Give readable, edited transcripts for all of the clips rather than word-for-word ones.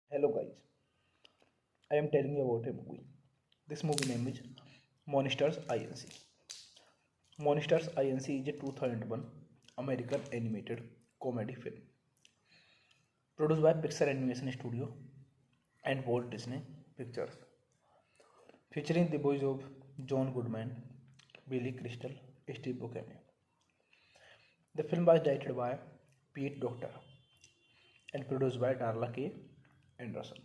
Hello guys, I am telling you about a movie. This movie name is Monsters Inc. Monsters Inc. is a 2001 American animated comedy film produced by Pixar Animation Studio and Walt Disney Pictures, featuring the voice of John Goodman, Billy Crystal, Steve Buscemi. The film was directed by Pete Docter and produced by Darla K. Anderson.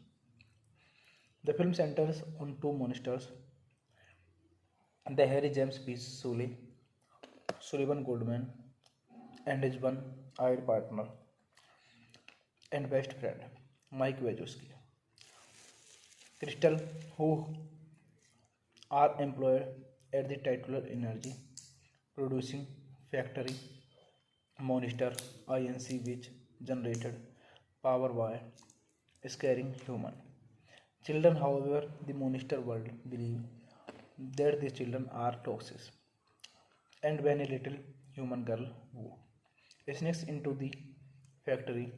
The film centers on two monsters, the Harry James P. Sullivan Goldman, and his one-eyed partner and best friend, Mike Wazowski. Crystal, who are employed at the titular energy producing factory Monster Inc., which generated power by scaring human. Children, however, the monster world believe that the children are toxic, and when a little human girl who sneaks into the factory,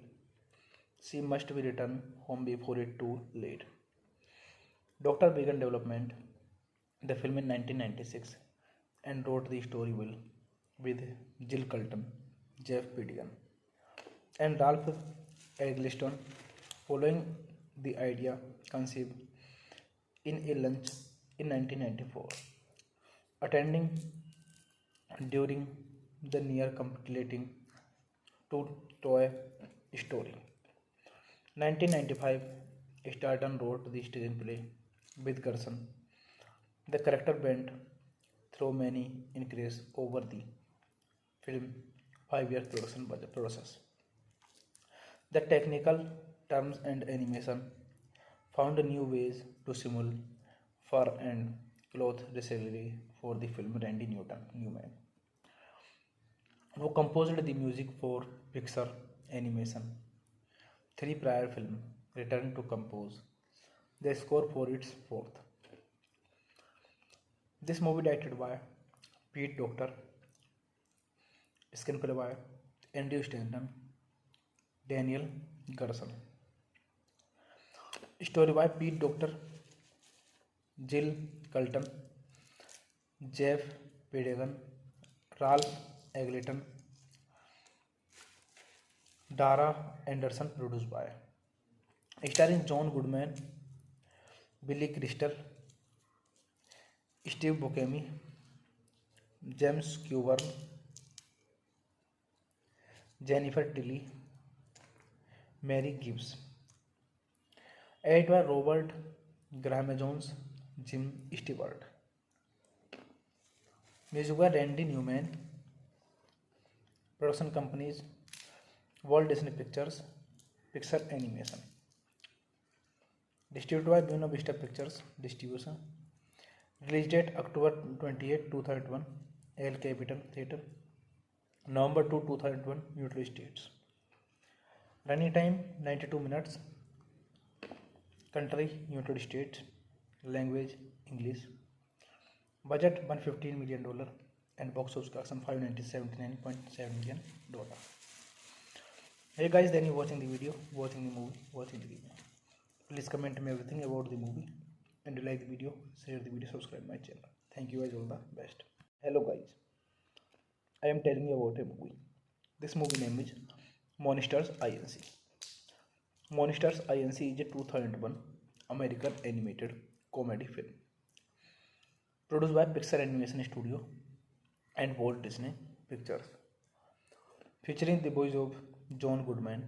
she must be returned home before it too late. Doctor began development the film in 1996 and wrote the story well with Jill Colton, Jeff Pidigan, and Ralph Eggleston following the idea conceived in a lunch in 1994, attending during the near completing to Toy Story. 1995, Starton wrote the screenplay with Gerson. The character went through many increases over the film 5 year production budget process. The technical terms and animation found new ways to simulate fur and cloth recently for the film. Randy Newman, who composed the music for Pixar animation, three prior film, returned to compose the score for its fourth. This movie directed by Pete Docter, screenplay by Andrew Stanton, Daniel Gerson, story by Pete Docter, Jill Colton, Jeff Pedegan, Ralph Egleton, Dara Anderson, produced by. Starring John Goodman, Billy Crystal, Steve Buscemi, James Coburn, Jennifer Tilly, Mary Gibbs. Edited by Robert Graham Jones, Jim Stewart. Music by Randy Newman. Production companies Walt Disney Pictures, Pixar Animation. Distributed by Buena Vista Pictures Distribution. Release date October 28, 2001, El Capital Theatre. November 2, 2001, United States. Running time 92 minutes. Country United States. Language English. Budget $115 million and box office collection $579.7 million. Hey guys, then you watching the video, watching the movie, watching the video. Please comment me everything about the movie, and you like the video, share the video, subscribe my channel. Thank you guys, all the best. Hello guys, I am telling you about a movie. This movie name is Monsters Inc. Monsters Inc. is a 2001 American animated comedy film produced by Pixar Animation Studio and Walt Disney Pictures, featuring the voice of John Goodman,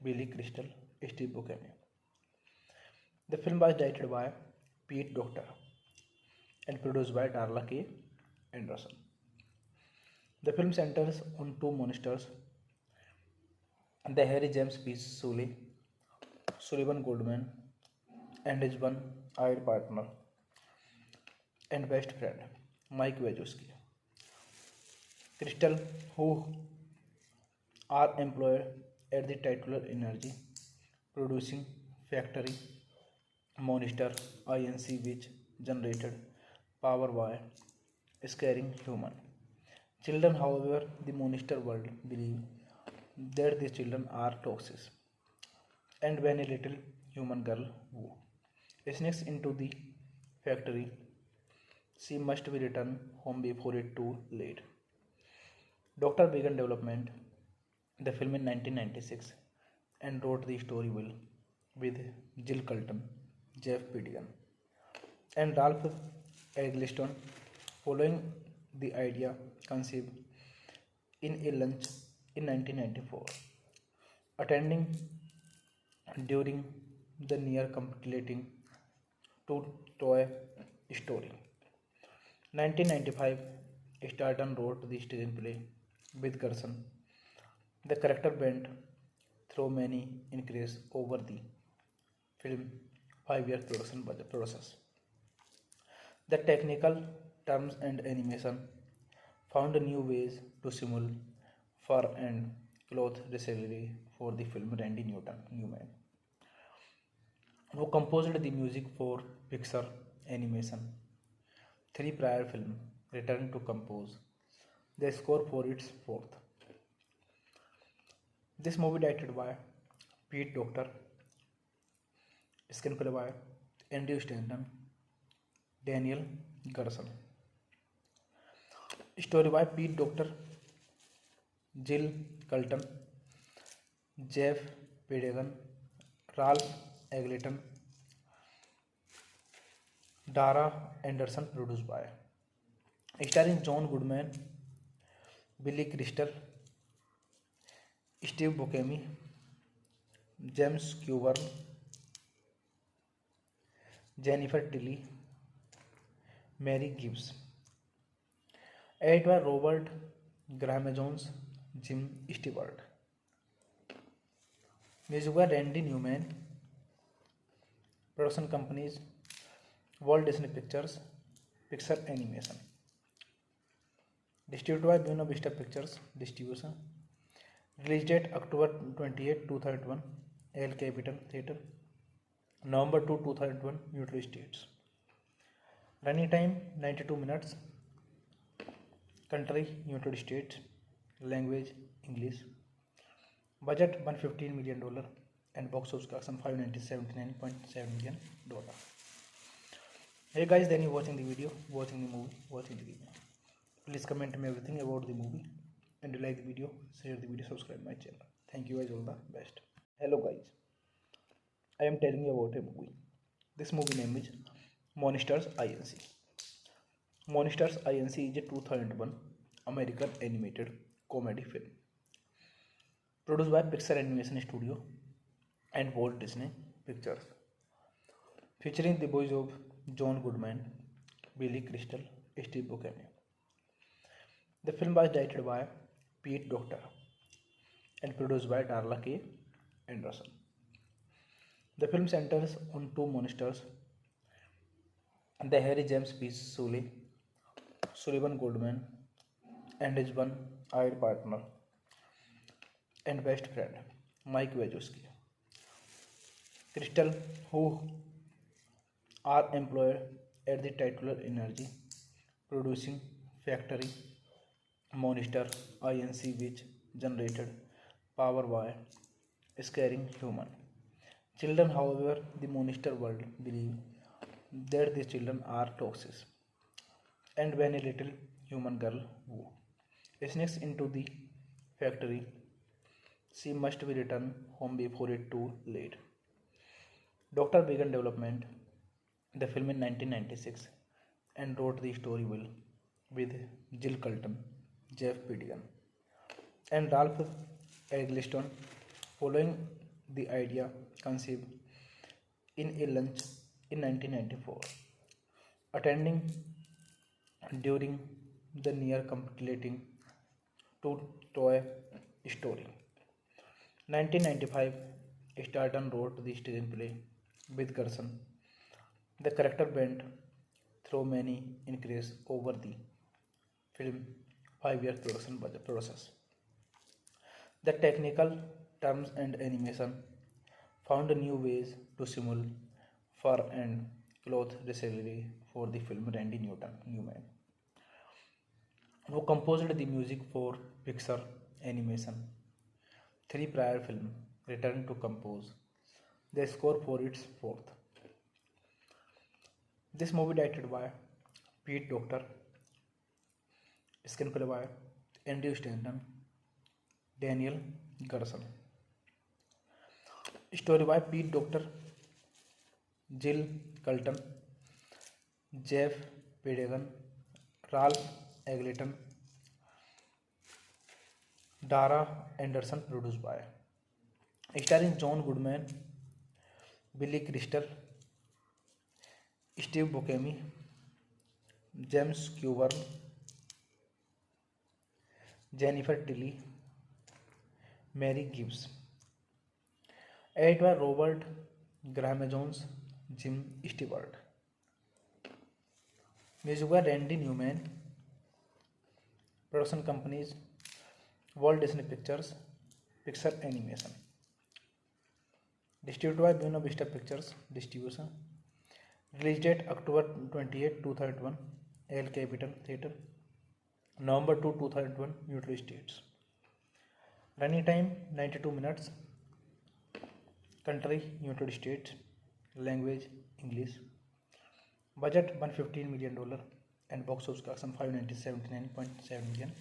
Billy Crystal, Steve Buscemi. The film was directed by Pete Docter and produced by Darla K. Anderson. The film centers on two monsters, the Harry James P. Sullivan Goldman, and his one-eyed partner and best friend, Mike Wazowski. Crystal, who are employed at the titular energy producing factory Monster Inc., which generated power by scaring human. Children, however, the monster world believe that the children are toxic, and when a little human girl who sneaks into the factory. She must be returned home before it too late. Doctor began development the film in 1996 and wrote the story well with Jill Colton, Jeff Pidigan, and Ralph Eggleston. Following the idea conceived in a lunch in 1994, attending during the near completing to Toy Story. 1995, Starton wrote the screenplay with Gerson. The character went through many increases over the film 5 year production budget process. The technical terms and animation found new ways to simulate fur and cloth recently for the film Randy Newman, who composed the music for Pixar animation. Three prior films returned to compose the score for its fourth. This movie directed by Pete Docter, screenplay by Andrew Stanton, Daniel Gerson. Story by Pete Docter, Jill Colton, Jeff Pedegan, Ralph Egleton, Dara Anderson. Produced by starring John Goodman, Billy Crystal, Steve Buscemi, James Coburn, Jennifer Tilly, Mary Gibbs. Edited by Robert Graham Jones, Jim Stewart. Music by Randy Newman. Production companies Walt Disney Pictures, Pixar Animation. Distributed by Buena Vista Pictures Distribution. Release date October 28, 2001, El Capital Theatre. November 2, 2001, United States. Running time 92 minutes. Country United States. Language English. Budget $115 million and box office collection $579.7 million. Hey guys, then you watching the video, watching the movie, watching the video. Please comment me everything about the movie, and you like the video, share the video, subscribe my channel. Thank you guys, all the best. Hello guys, I am telling you about a movie. This movie name is Monsters Inc. Monsters Inc. is a 2001 American animated comedy film produced by Pixar Animation Studio and Walt Disney Pictures, featuring the voice of John Goodman, Billy Crystal, Steve Buscemi. The film was directed by Pete Docter and produced by Darla K. Anderson. The film centers on two monsters, the Harry James P. Sullivan Goldman, and his one-eyed partner and best friend, Mike Wazowski. Crystal, who are employed at the titular energy producing factory Monster Inc., which generated power by scaring human children. However, the monster world believe that the children are toxic, and when a little human girl who sneaks into the factory, she must be returned home before it too late. Doctor began development the film in 1996 and wrote the story well with Jill Colton, Jeff Pidigan, and Ralph Eggleston. Following the idea conceived in a lunch in 1994, attending during the near completing to Toy Story. 1995, Starton wrote the screenplay with Gerson. The character went through many increases over the film 5 year production budget process. The technical terms and animation found new ways to simulate fur and cloth recently for the film Randy Newman, who composed the music for Pixar Animation. Three prior films returned to compose They score for its fourth. This movie directed by Pete Docter, screenplay by Andrew Stanton, Daniel Gerson. Story by Pete Docter, Jill Colton, Jeff Pedegan, Ralph Eglinton, Dara Anderson. Produced by. Starring John Goodman, Billy Crystal, Steve Buscemi, James Coburn, Jennifer Tilly, Mary Gibbs. Edited by Robert Graham Jones, Jim Stewart. Music by Randy Newman. Production companies Walt Disney Pictures, Pixar Animation. Distributed by Buena Vista Pictures Distribution. Release date October 28, 2001, El Capital Theatre. November 2, 2001, United States. Running time 92 minutes. Country United States. Language English. Budget $115 million and box office collection $579.7 million.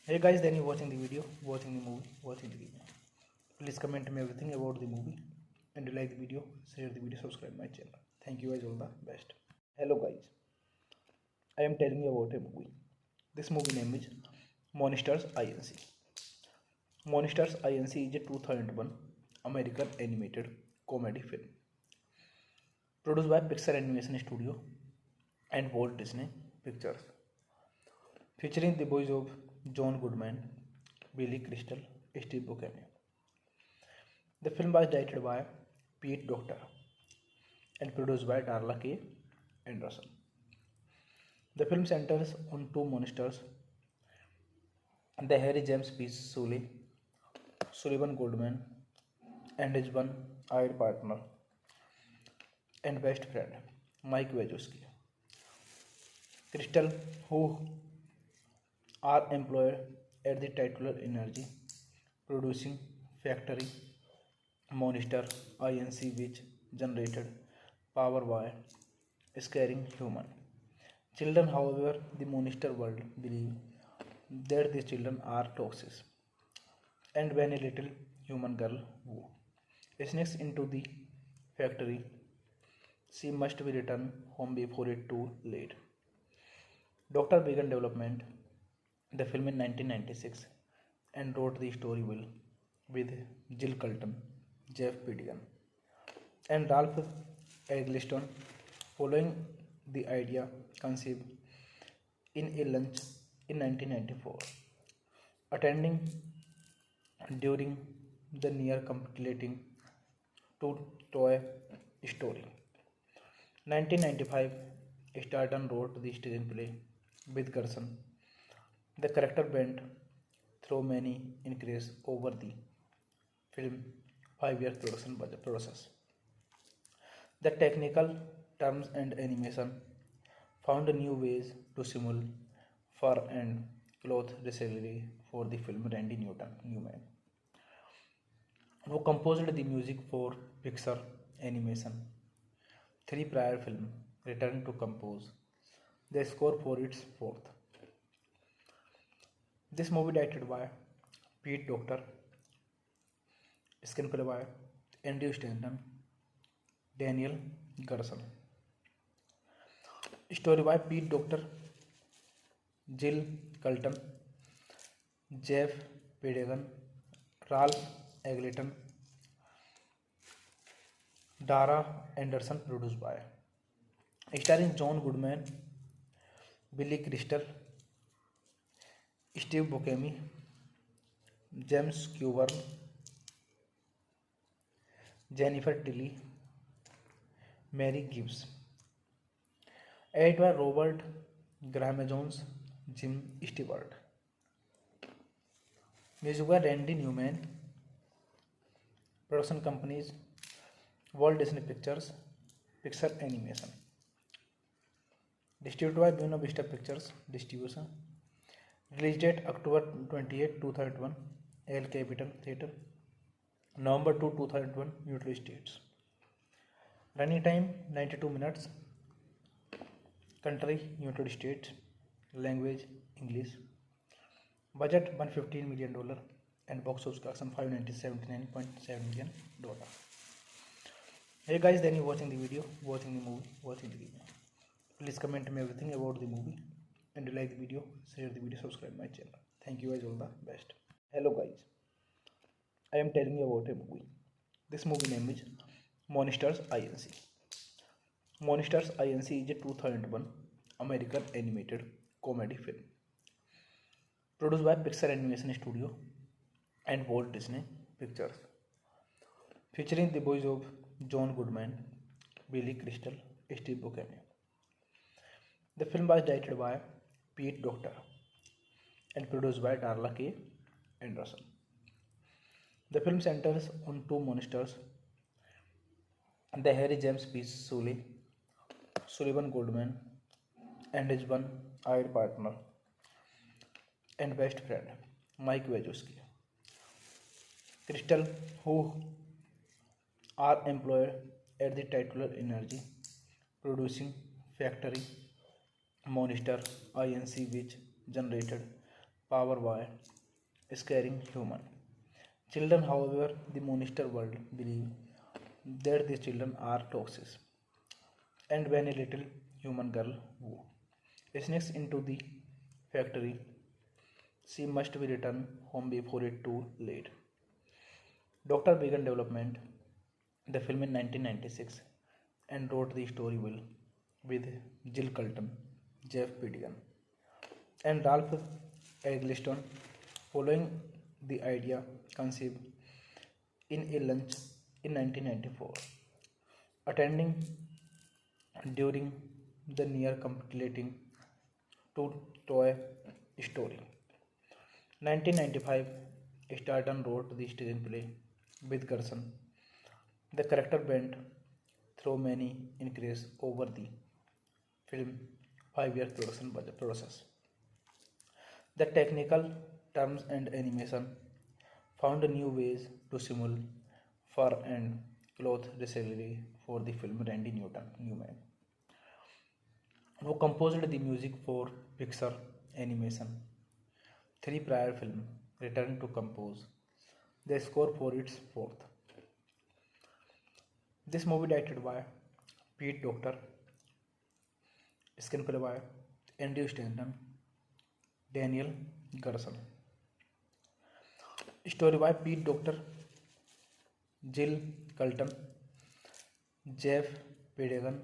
Hey guys, then you watching the video, watching the movie, watching the video. Please comment me everything about the movie, and like the video, share the video, subscribe my channel. Thank you guys, all the best. Hello guys, I am telling you about a movie. This movie name is Monsters Inc. Monsters Inc. is a 2001 American animated comedy film produced by Pixar Animation Studio and Walt Disney Pictures, featuring the voice of John Goodman, Billy Crystal, Steve Buscemi. The film was directed by Pete Docter and produced by Darla K. Anderson. The film centers on two monsters, the Harry James P. Sullivan Goodman, and his one-eyed partner and best friend, Mike Wazowski. Crystal, who are employed at the titular energy producing factory Monster Inc., which generated power by scaring human children. However, the monster world believe that the children are toxic, and when a little human girl who sneaks into the factory, she must be returned home before it too late. Doctor began development the film in 1996 and wrote the story well with Jill Colton, Jeff Pedigan, and Ralph Eggleston. Following the idea conceived in a lunch in 1994, attending during the near completing to Toy Story. 1995, Starton wrote the screenplay with Gerson. The character went through many increases over the film 5-year production budget process. The technical terms and animation found new ways to simulate fur and cloth recently for the film. Randy Newman, who composed the music for Pixar Animation 3 prior film, returned to compose the score for its fourth. This movie directed by Pete Docter, screenplay by Andrew Stanton, Daniel Gerson. Story by Pete Docter, Jill Colton, Jeff Pedegan, Ralph Eglinton, Dara Anderson. Produced by. Starring John Goodman, Billy Crystal, Steve Buscemi, James Coburn, Jennifer Tilly, Mary Gibbs. Edited by Robert Graham Jones, Jim Stewart. Music by Randy Newman. Production companies Walt Disney Pictures, Pixar Animation. Distributed by Buena Vista Pictures Distribution. Release date October 28, 2001, El Capital Theatre. November 2, 2001, United States. Running time 92 minutes. Country United States. Language English. Budget $115 million and box office collection $579.7 million. Hey guys, then you watching the video, watching the movie, watching the game. Please comment me everything about the movie, and you like the video, share the video, subscribe my channel. Thank you guys, all the best. Hello guys, I am telling you about a movie. This movie name is Monsters Inc. Monsters Inc. is a 2001 American animated comedy film produced by Pixar Animation Studio and Walt Disney Pictures, featuring the voice of John Goodman, Billy Crystal, Steve Buscemi. The film was directed by Pete Docter and produced by Darla K. Anderson. The film centers on two monsters, the Harry James P. Sullivan Goodman, and his one-eyed partner and best friend, Mike Wazowski. Crystal, who are employed at the titular energy producing factory Monster Inc., which generated power by scaring human children. However, the monster world believe that the children are toxic, and when a little human girl who sneaks into the factory, she must be returned home before it too late. Doctor began development the film in 1996 and wrote the story will with Jill Colton, Jeff Pidigan, and Ralph Eggleston. Following the idea conceived in a lunch in 1994, attending during the near completing to Toy Story. 1995, Starton wrote the screenplay with Gerson. The character went through many increases over the film 5-year production budget process. The technical terms and animation found new ways to simulate fur and cloth recently for the film. Randy Newman, who composed the music for Pixar animation 3 prior film, returned to compose the score for its fourth. This movie directed by Pete Docter, screenplay by Andrew Stanton, Daniel Gerson, story by Pete Docter, Jill Colton, Jeff Pidegan,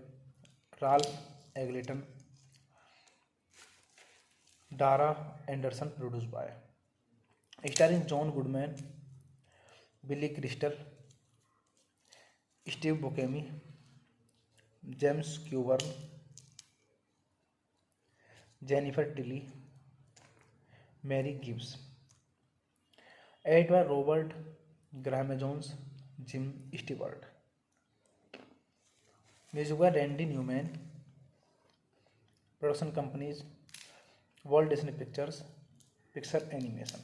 Ralph Eggleston, Dara Anderson, produced by starring John Goodman, Billy Crystal, Steve Buscemi, James Coburn, Jennifer Tilly, Mary Gibbs. Edited by Robert Graham Jones, Jim Stewart. Music by Randy Newman. Production companies Walt Disney Pictures, Pixar Animation.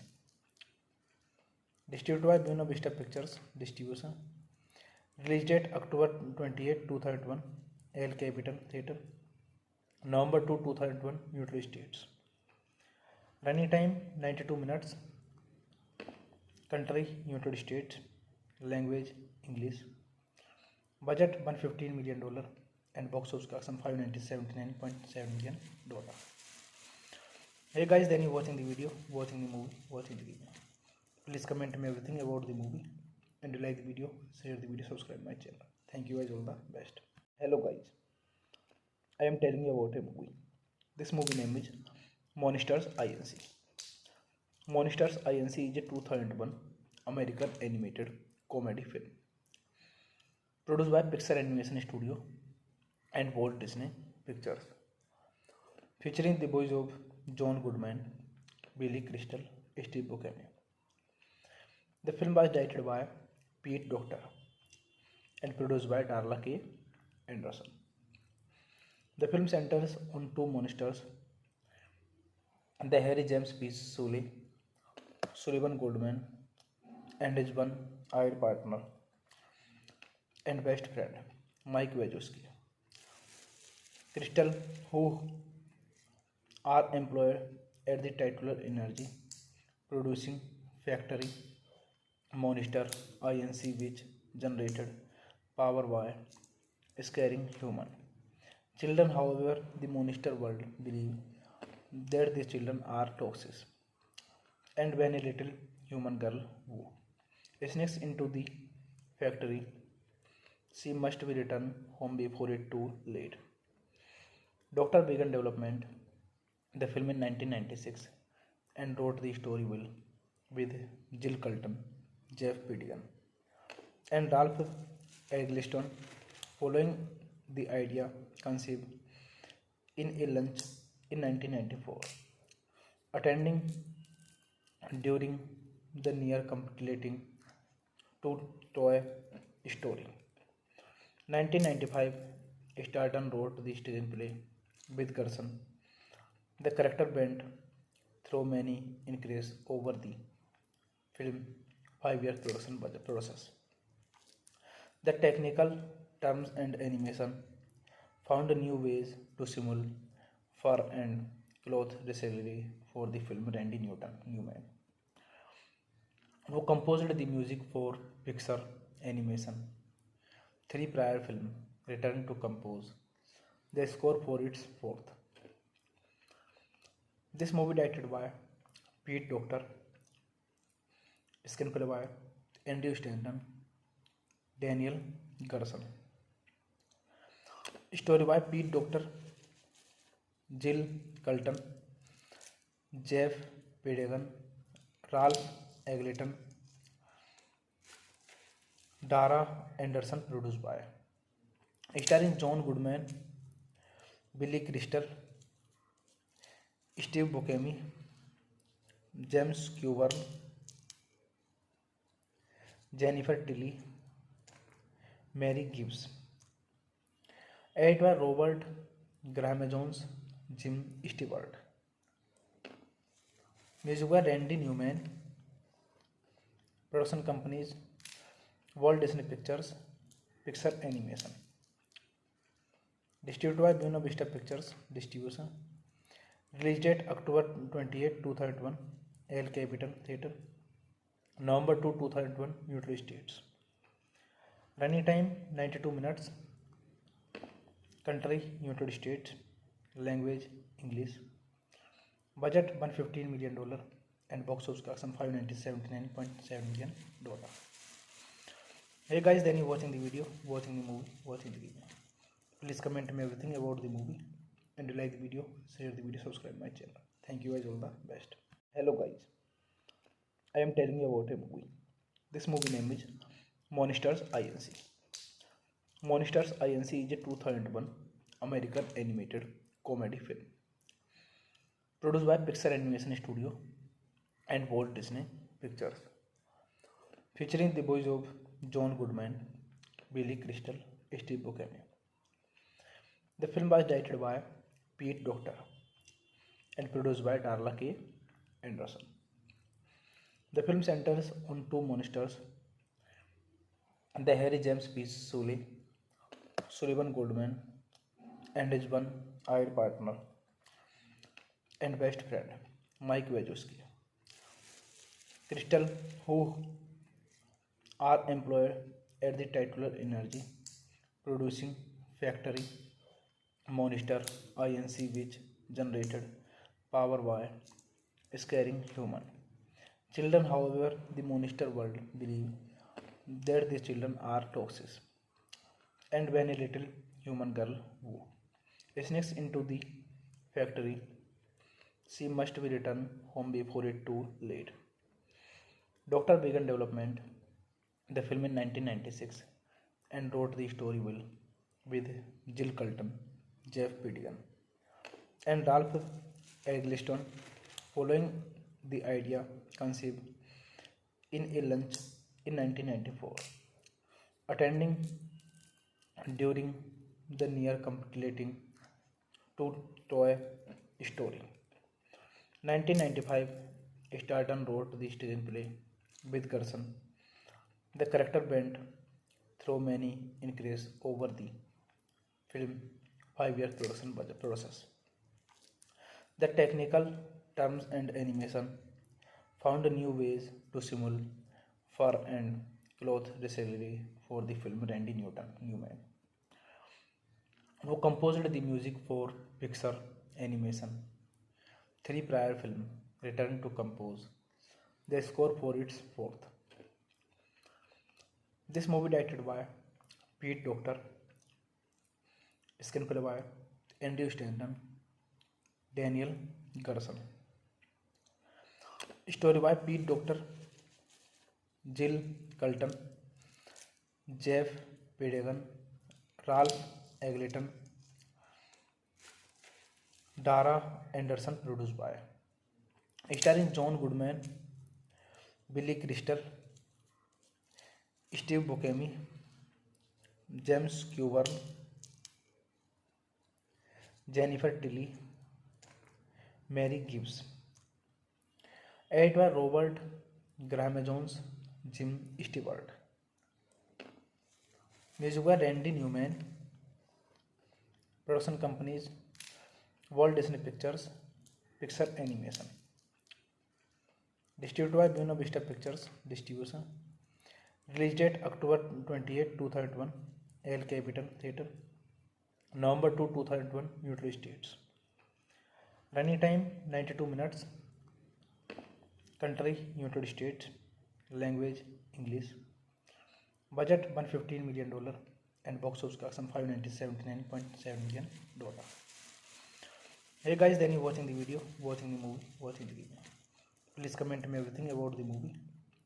Distributed by Buena Vista Pictures Distribution. Release date October 28, 2001, El Capital Theatre. November 2, 2001, United States. Running time 92 minutes. Country United States. Language English. Budget $115 million and box office collection $579.7 million. Hey guys, then you watching the video, watching the movie, watching the game. Please comment me everything about the movie, and you like the video, share the video, subscribe my channel. Thank you guys, all the best. Hello guys, I am telling you about a movie. This movie name is Monsters Inc. Monsters Inc. is a 2001 American animated comedy film produced by Pixar Animation Studio and Walt Disney Pictures, featuring the voice of John Goodman, Billy Crystal, Steve Buscemi. The film was directed by Pete Docter and produced by Darla K. Anderson. The film centers on two monsters, the Harry James P. Sullivan Goodman, and his one-eyed partner and best friend, Mike Wazowski. Crystal, who are employed at the titular energy producing factory Monster Inc., which generated power by scaring human. Children, however, the monster world believe that the children are toxic, and when a little human girl who sneaks into the factory, she must be returned home before it too late. Doctor began development the film in 1996 and wrote the story will with Jill Colton, Jeff Pidigan, and Ralph Eggleston, following the idea conceived in a lunch in 1994, attending during the near completing to Toy Story. 1995, Starton wrote the screenplay with Gerson. The character went through many increases over the film 5-year production budget process. The technical terms and animation found new ways to simulate fur and cloth recently for the film. Randy Newman, who composed the music for Pixar animation 3 prior film, returned to compose the score for its fourth. This movie directed by Pete Docter, screenplay by Andrew Stanton, Daniel Gerson, story by Pete Docter, Jill Colton, Jeff Pedegan, Ralph Eggleston, Dara Anderson, produced by. Starring John Goodman, Billy Crystal, Steve Buscemi, James Coburn, Jennifer Tilly, Mary Gibbs. Edited by Robert Graham Jones, Jim Stewart. Music by Randy Newman. Production companies Walt Disney Pictures, Pixar Animation. Distributed by Buena Vista Pictures Distribution. Release date October 28, 2001, El Capital Theatre. November 2, 2001, United States. Running time 92 minutes. Country United States. Language English. Budget $115 million and box office collection $579.7 million. Hey guys, then you watching the video, watching the movie, watching the game. Please comment me everything about the movie, and like the video, share the video, subscribe my channel. Thank you guys, all the best. Hello guys, I am telling you about a movie. This movie name is Monsters Inc. Monsters Inc. is a 2001 American animated comedy film produced by Pixar Animation Studio and Walt Disney Pictures, featuring the voice of John Goodman, Billy Crystal, Steve Buscemi. The film was directed by Pete Docter and produced by Darla K. Anderson. The film centers on two monsters, the Harry James P. Sullivan Goodman, and his one-eyed partner and best friend, Mike Wazowski. Crystal, who are employed at the titular energy producing factory Monster Inc., which generated power by scaring human. Children, however, the monster world believe that the children are toxic, and when a little human girl who sneaks into the factory, she must be returned home before it too late. Doctor began development the film in 1996 and wrote the story will with Jill Colton, Jeff Pidigan, and Ralph Eggleston, following the idea conceived in a lunch in 1994, attending during the near completing to Toy Story. 1995, Starton wrote the screenplay with Gerson. The character went through many increase over the film 5 year production budget process. The technical terms and animation found new ways to simulate fur and cloth recently for the film Randy Newman, who composed the music for Pixar animation. Three prior films returned to compose the score for its fourth. This movie directed by Pete Docter, screenplay by Andrew Stanton, Daniel Gerson, story by Pete Docter, Jill Colton, Jeff Pedegan, Ralph Eglinton, Dara Anderson, produced by. Starring John Goodman, Billy Crystal, Steve Buscemi, James Coburn, Jennifer Tilly, Mary Gibbs. Edited by Robert Graham Jones, Jim Stewart. Music by Randy Newman. Production companies Walt Disney Pictures, Pixar Animation. Distributed by Buena Vista Pictures Distribution. Release date October 28, 2001, El Capital Theatre. November 2, 2001, United States. Running time 92 minutes. Country United States. Language English. Budget $115 million and box office collection $579.7 million. Hey guys, then you watching the video, watching the movie, watching the game. Please comment me everything about the movie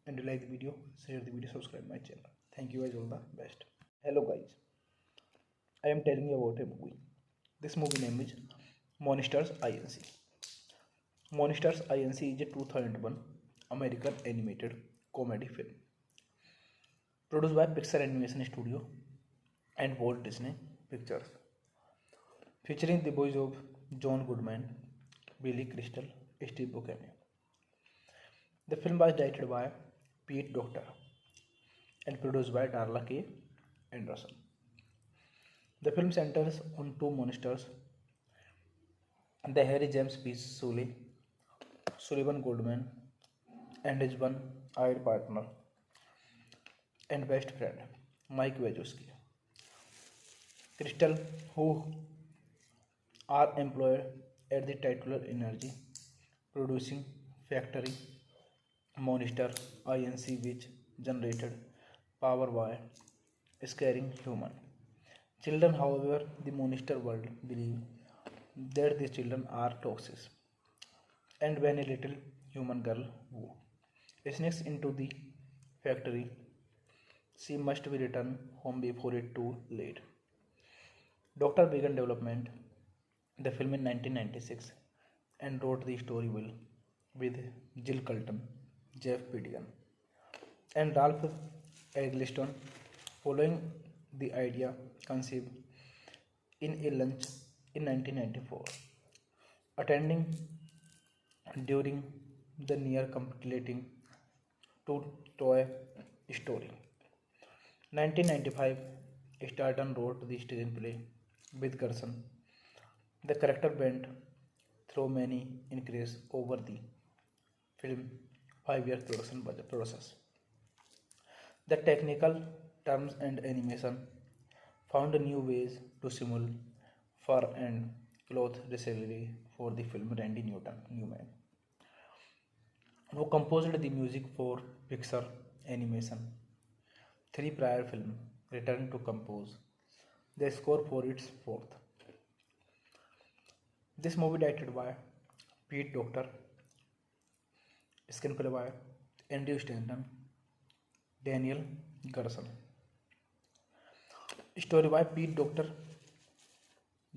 and you like the video, share the video, subscribe my channel. Thank you guys, all the best. Hello guys, I am telling you about a movie. This movie name is Monsters Inc. Monsters Inc. is a 2001 American animated comedy film produced by Pixar Animation Studio and Walt Disney Pictures, featuring the voice of John Goodman, Billy Crystal, Steve Buscemi. The film was directed by Pete Docter and produced by Darla K. Anderson. The film centers on two monsters, the Harry James P. Sullivan Goodman, and his one-eyed partner and best friend, Mike Wazowski. Crystal, who are employed at the titular energy producing factory Monster Inc., which generated power by scaring human children. However, the monster world believe that the children are toxic, and when a little human girl who sneaks into the factory, she must be returned home before it too late. Doctor began development the film in 1996 and wrote the story well with Jill Colton, Jeff Pedigan, and Ralph Eggleston. Following the idea conceived in a lunch in 1994, attending during the near completing to Toy Story. 1995, Starton wrote the screenplay with Gerson. The character went through many increases over the film 5 year production budget process. The technical terms and animation found new ways to simulate fur and cloth recently for the film Randy Newman, who composed the music for Pixar Animation. Three prior films returned to compose the score for its fourth. This movie directed by Pete Docter, screenplay by Andrew Stanton, Daniel Gerson, story by Pete Docter,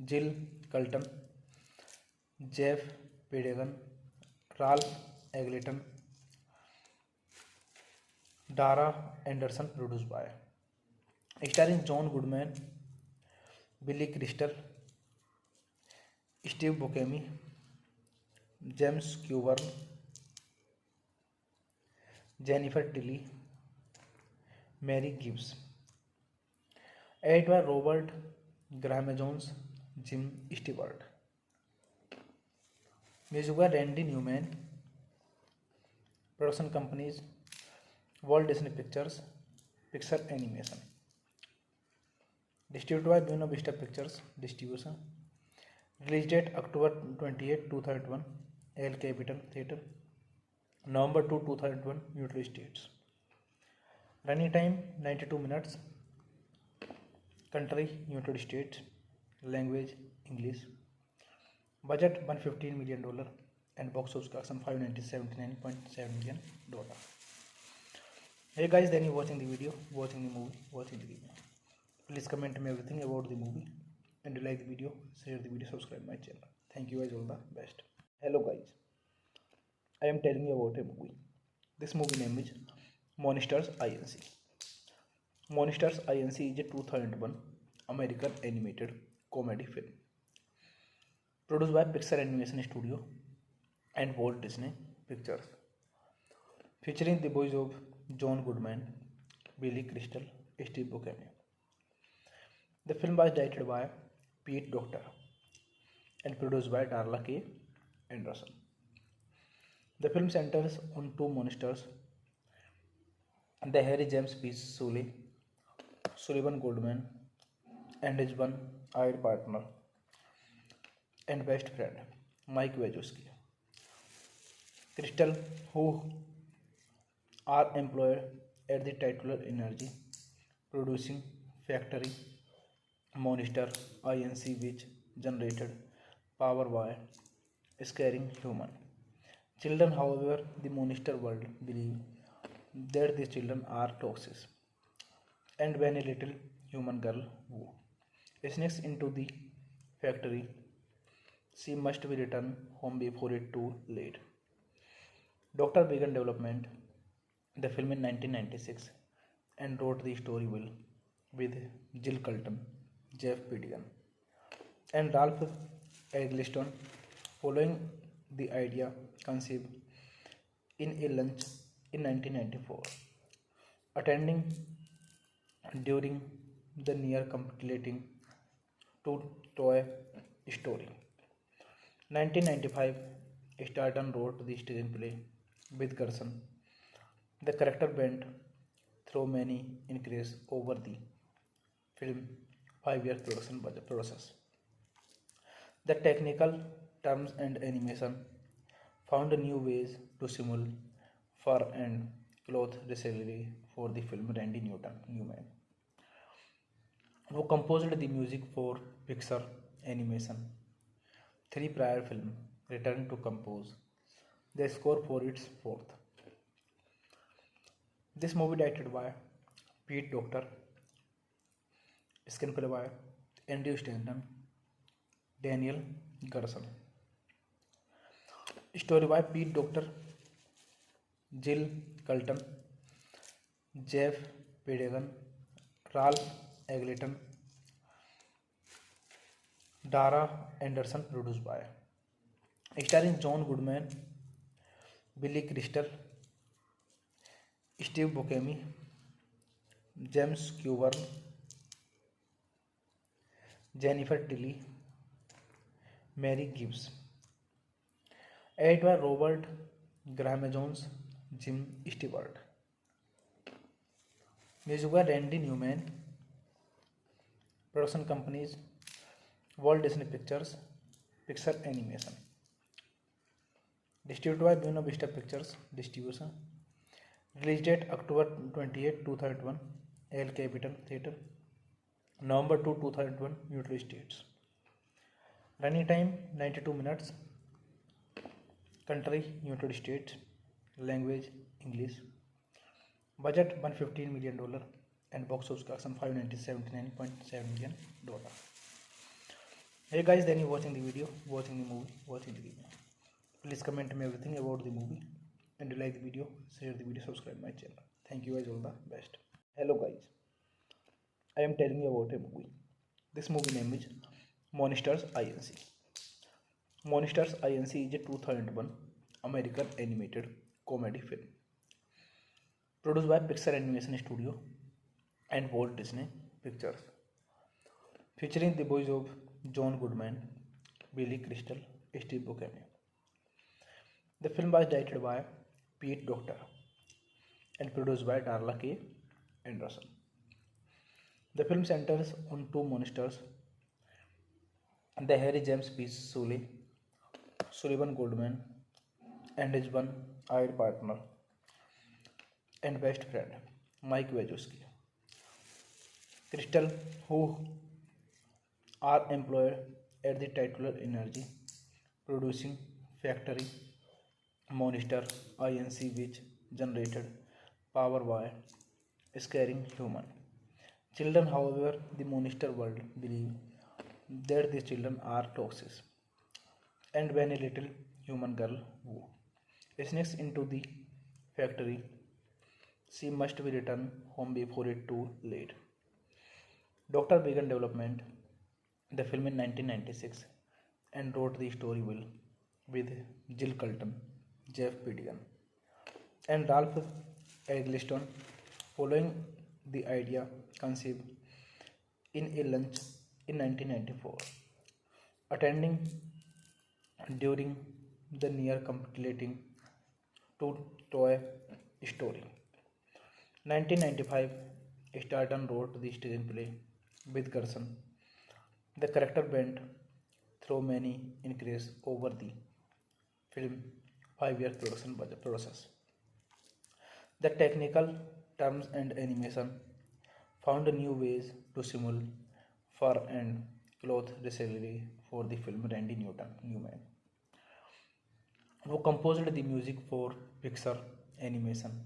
Jill Colton, Jeff Pedegan, Ralph Eglinton, Dara Anderson, produced by. Starring John Goodman, Billy Crystal, Steve Buscemi, James Coburn, Jennifer Tilly, Mary Gibbs. Edited by Robert Graham Jones, Jim Stewart. Music by Randy Newman. Production companies Walt Disney Pictures, Pixar Animation. Distributed by Buena Vista Pictures Distribution. Release date October 28, 2001, El Capital Theatre. November 2, 2001, United States. Running time 92 minutes. Country United States. Language English. Budget $115 million and box office collection $579.7 million. Hey guys, then you watching the video, watching the movie, watching the video. Please comment me everything about the movie, and you like the video, share the video, subscribe my channel. Thank you guys, all the best. Hello guys, I am telling you about a movie. This movie name is Monsters Inc. Monsters Inc. is a 2001 American animated comedy film produced by Pixar Animation Studio and Walt Disney Pictures, featuring the voice of John Goodman, Billy Crystal, Steve Buscemi. The film was directed by Pete Docter and produced by Darla K. Anderson. The film centers on two monsters, the Harry James P. Sullivan Goodman, and his one-eyed partner and best friend, Mike Wazowski. Crystal, who are employed at the titular energy producing factory Monster Inc., which generated power by scaring human children. However, the monster world believe that the children are toxic, and when a little human girl who sneaks into the factory, she must be returned home before it too late. Doctor began development the film in 1996 and wrote the story well with Jill Colton, Jeff Pidigan, and Ralph Eggleston. Following the idea conceived in a lunch in 1994, attending during the near completing to Toy Story. 1995, Starton wrote the screenplay with Gerson. The character went through many increases over the film 5-year production budget process. The technical terms and animation found new ways to simulate fur and cloth recently for the film. Randy Newman, who composed the music for Pixar Animation 3 prior film, returned to compose the score for its fourth. This movie directed by Pete Docter, screenplay by Andrew Stanton, Daniel Gerson, story by Pete Docter, Jill Colton, Jeff Pidegan, Ralph Eggleston, Dara Anderson, produced by, starring John Goodman, Billy Crystal, Steve Buscemi, James Coburn, Jennifer Tilly, Mary Gibbs. Edited by Robert Graham Jones, Jim Stewart. Music by Randy Newman. Production companies Walt Disney Pictures, Pixar Animation. Distributed by Buena Vista Pictures Distribution. Release date October 28, 2001, El Capital Theatre. November 2, 2001, United States. Running time 92 minutes. Country United States. Language English. Budget $115 million and box office collection $579.7 million. Hey guys, then you watching the video, watching the movie, watching the video. Please comment me everything about the movie, and you like the video, share the video, subscribe my channel. Thank you guys, all the best. Hello guys, I am telling you about a movie. This movie name is Monsters Inc. Monsters Inc. is a 2001 American animated comedy film produced by Pixar Animation Studio and Walt Disney Pictures, featuring the voice of John Goodman, Billy Crystal, Steve Buscemi. The film was directed by Pete Docter and produced by Darla K. Anderson. The film centers on two monsters, the Harry James P. Sullivan Goldman, and his one-eyed partner and best friend, Mike Wazowski. Crystal, who are employed at the titular energy producing factory Monster Inc., which generated power by scaring human. Children, however, the monster world believe that the children are toxic, and when a little human girl who sneaks into the factory, she must be returned home before it too late. Doctor began development the film in 1996 and wrote the story will with Jill Colton, Jeff Pidigan, and Ralph Eggleston, following the idea conceived in a lunch in 1994, attending during the near completing to Toy Story. 1995, Starton wrote the screenplay with Gerson. The character went through many increases over the film 5-year production budget process. The technical terms and animation found new ways to simulate fur and cloth recently for the film. Randy Newman, who composed the music for Pixar animation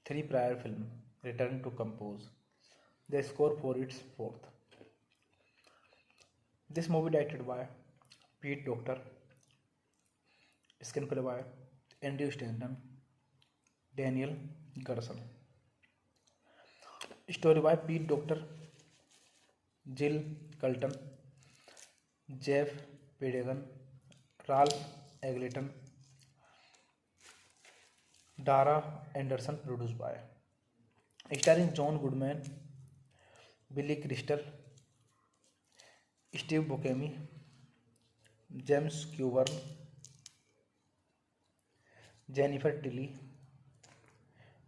3 prior film, returned to compose the score for its fourth. This movie directed by Pete Docter, screenplay by Andrew Stanton, Daniel Gerson, story by Pete Docter, Jill Colton, Jeff Pidegan, Ralph Eggleston, Dara Anderson, produced by, starring John Goodman, Billy Crystal, Steve Buscemi, James Coburn, Jennifer Tilly,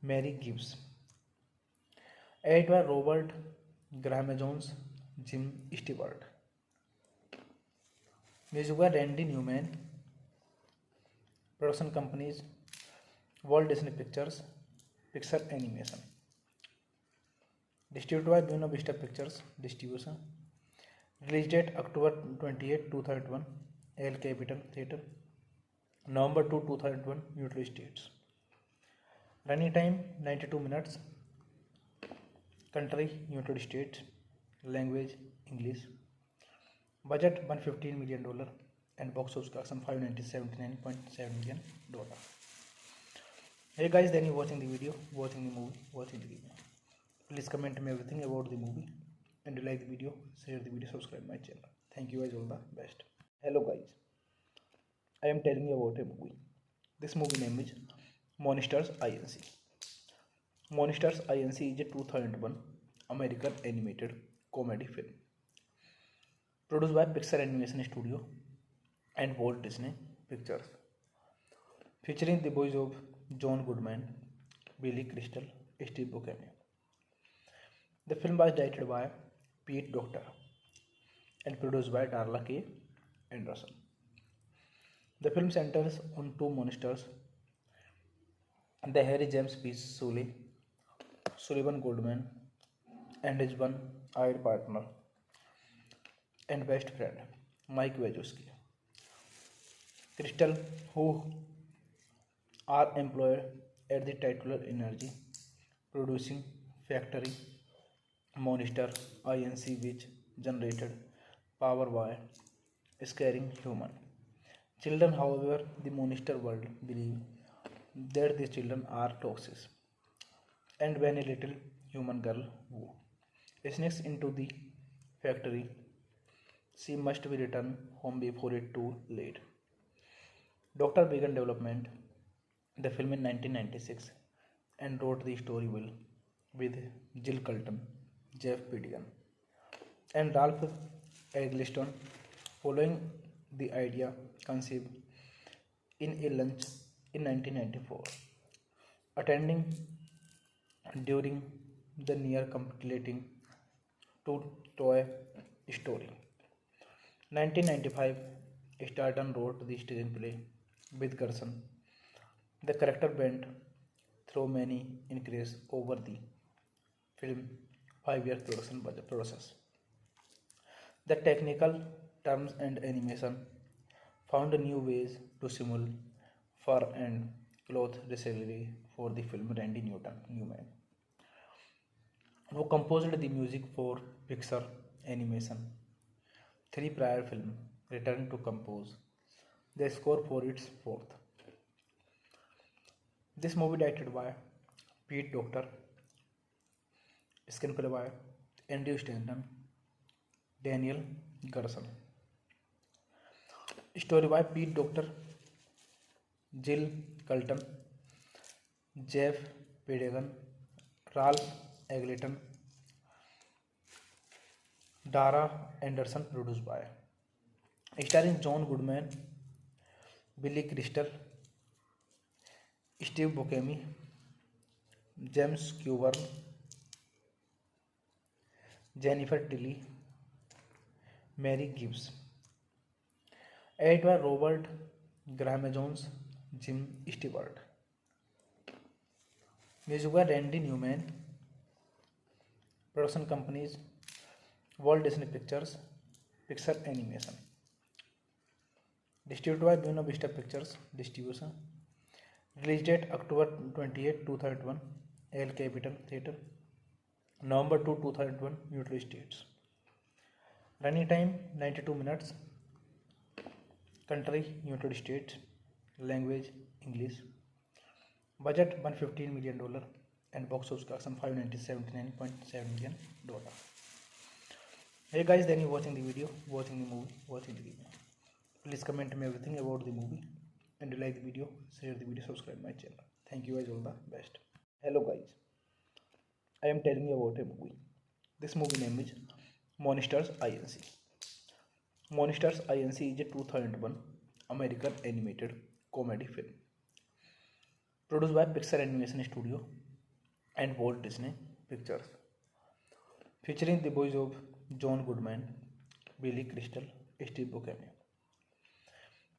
Mary Gibbs. Edited by Robert Graham Jones, Jim Stewart. Music by Randy Newman. Production companies Walt Disney Pictures, Pixar Animation. Distributed by Buena Vista Pictures Distribution. Release date October 28, 2001, El Capital Theatre. November 2, 2001, United States. Running time 92 minutes. Country United States. Language English. Budget $115 million and box office collection $579.7 million. Hey guys, then you watching the video, watching the movie, watching the video. Please comment me everything about the movie, and like the video, share the video, subscribe my channel. Thank you guys, all the best. Hello guys, I am telling you about a movie. This movie name is Monsters Inc. Monsters Inc. is a 2001 American animated comedy film produced by Pixar Animation Studio and Walt Disney Pictures, featuring the voice of John Goodman, Billy Crystal, Steve Buscemi. The film was directed by Pete Docter and produced by Darla K. Anderson. The film centers on two monsters, the Harry James P. Sullivan Goldman, and his one-eyed partner and best friend, Mike Wazowski. Crystal, who are employed at the titular energy producing factory Monster Inc., which generated power by scaring human. Children, however, the monster world believe that the children are toxic, and when a little human girl who sneaks into the factory, she must be returned home before it too late. Doctor began development the film in 1996 and wrote the story will with Jill Colton, Jeff Pidigan, and Ralph Eggleston, following the idea conceived in a lunch in 1994, attending during the near completing to Toy Story. 1995, Starton wrote the screenplay with Gerson. The character went through many increases over the film 5 year production budget process. The technical terms and animation found new ways to simulate fur and cloth recently for the film. Randy Newman, who composed the music for Pixar animation 3 prior film, returned to compose the score for its fourth. This movie directed by Pete Docter, screenplay by Andrew Stanton, Daniel Gerson, story by Pete Docter, Jill Colton, Jeff Pidegan, Ralph Eggleston, Dara Anderson, produced by. Starring John Goodman, Billy Crystal, Steve Buscemi, James Coburn, Jennifer Tilly, Mary Gibbs. Edited by Robert Graham Jones, Jim Stewart. Music by Randy Newman. Production companies: Walt Disney Pictures, Pixar Animation. Distributed by Buena Vista Pictures Distribution. Release date October 28, 2001, El Capital Theatre. November 2, 2001, United States. Running time 92 minutes. Country United States. Language English. Budget $115 million and box office collection $579.7 million. Hey guys, then you watching the video, watching the movie, watching the video. Please comment me everything about the movie, and you like the video, share the video, subscribe my channel. Thank you guys, all the best. Hello guys, I am telling you about a movie. This movie name is Monsters Inc. Monsters Inc. is a 2001 American animated comedy film produced by Pixar Animation Studio and Walt Disney Pictures, featuring the voice of John Goodman, Billy Crystal, Steve Buscemi.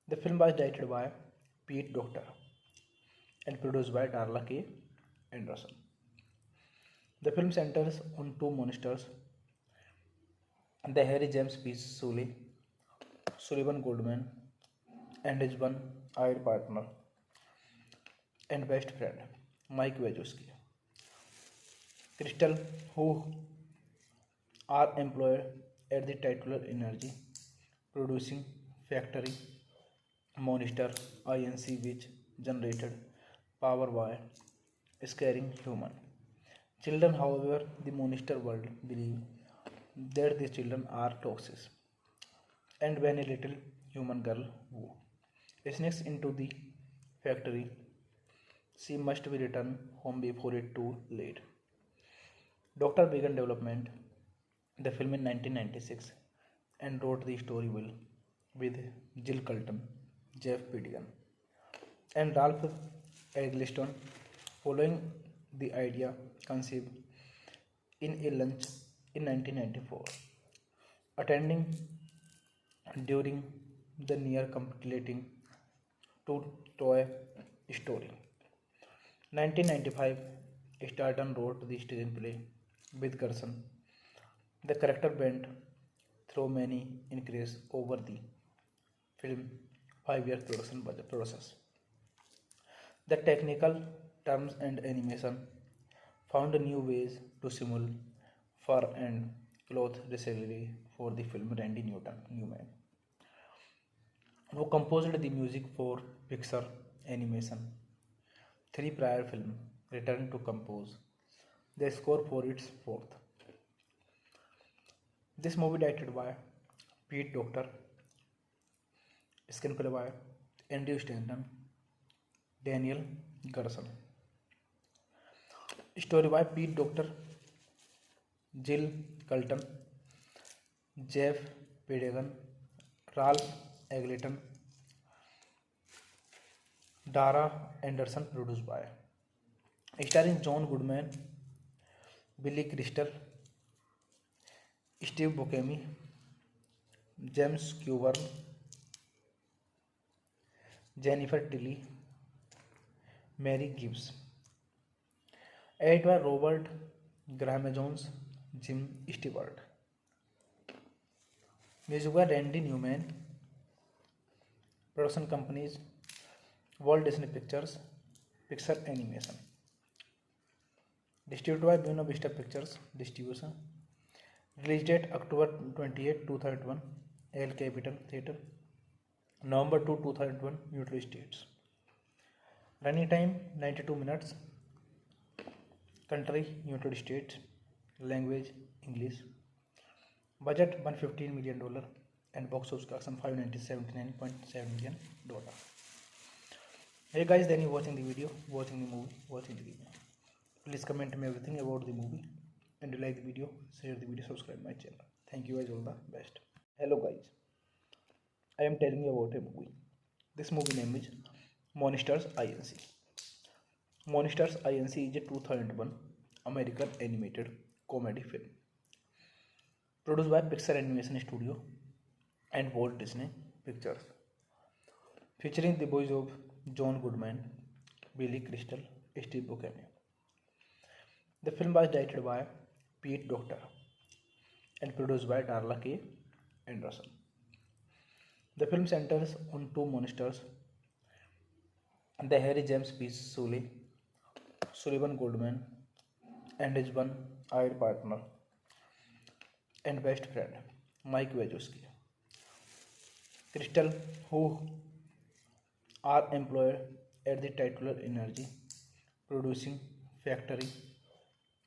The film was directed by Pete Docter and produced by Darla K. Anderson. The film centers on two monsters, the Harry James P. Sullivan Goodman, and his one-eyed partner and best friend, Mike Wazowski. Crystal, who are employed at the titular energy producing factory Monster Inc., which generated power by scaring human children. However, the monster world believe that the children are toxic, and when a little human girl who sneaks into the factory, she must be returned home before it too late. Doctor began development the film in 1996 and wrote the story well with Jill Colton, Jeff Pidigan, and Ralph Eggleston, following the idea conceived in a lunch in 1994, attending during the near completing to Toy Story. 1995, Starton wrote the screenplay with Gerson. The character went through many increases over the film 5 year production budget process. The technical terms and animation found new ways to simulate fur and cloth recently for the film. Randy Newman, who composed the music for Pixar Animation 3 prior film, returned to compose the score for its fourth. This movie directed by Pete Docter, screenplay by Andrew Stanton, Daniel Gerson, Story by Pete Docter, Jill Colton, Jeff Pedegan, Ralph Eglinton, Dara Anderson. Produced by. Starring John Goodman, Billy Crystal, Steve Buscemi, James Coburn, Jennifer Tilly, Mary Gibbs. Edited by Robert Graham Jones, Jim Stewart. Music by Randy Newman. Production companies: Walt Disney Pictures, Pixar Animation. Distributed by Buena Vista Pictures Distribution. Release date October 28, 2001, El Capital Theatre. November 2, 2001, United States. Running time 92 minutes. Country United States. Language English. Budget $115 million and box office collection $579.7 million. Hey guys, then you watching the video, watching the movie, watching the video. Please comment me everything about the movie, and you like the video, share the video, subscribe my channel. Thank you guys, all the best. Hello guys, I am telling you about a movie. This movie name is Monsters Inc. Monsters Inc. is a 2001 American animated comedy film produced by Pixar Animation Studio and Walt Disney Pictures, featuring the voice of John Goodman, Billy Crystal, Steve Buscemi. The film was directed by Pete Docter and produced by Darla K. Anderson. The film centers on two monsters, the Harry James P. Sullivan Goldman, and his one-eyed partner and best friend, Mike Wazowski. Crystal, who are employed at the titular energy producing factory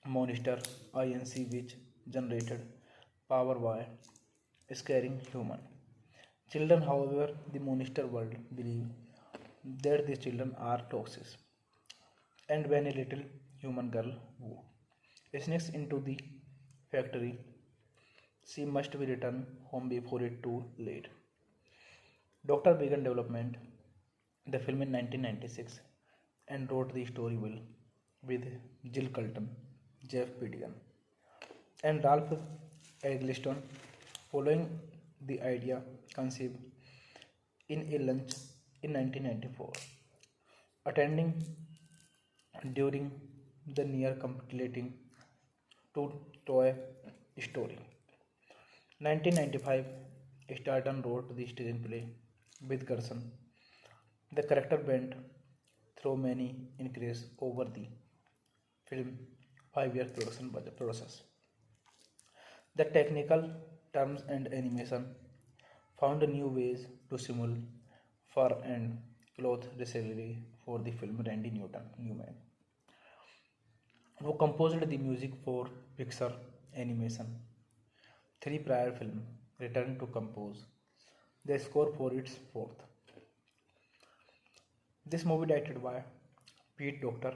Monster Inc., which generated power by scaring human children. However, the monster world believe that the children are toxic, and when a little human girl who sneaks into the factory, she must be returned home before it too late. Doctor began development the film in 1996 and wrote the story well with Jill Colton, Jeff Pedigan, and Ralph Eggleston. Following the idea conceived in a lunch in 1994, attending during the near completing to Toy Story. 1995, Starton wrote the screenplay with Gerson. The character went through many increases over the film 5-year production budget process. The technical terms and animation found new ways to simulate fur and cloth recently for the film. Randy Newman, who composed the music for Pixar Animation 3 prior film, returned to compose the score for its fourth. This movie directed by Pete Docter,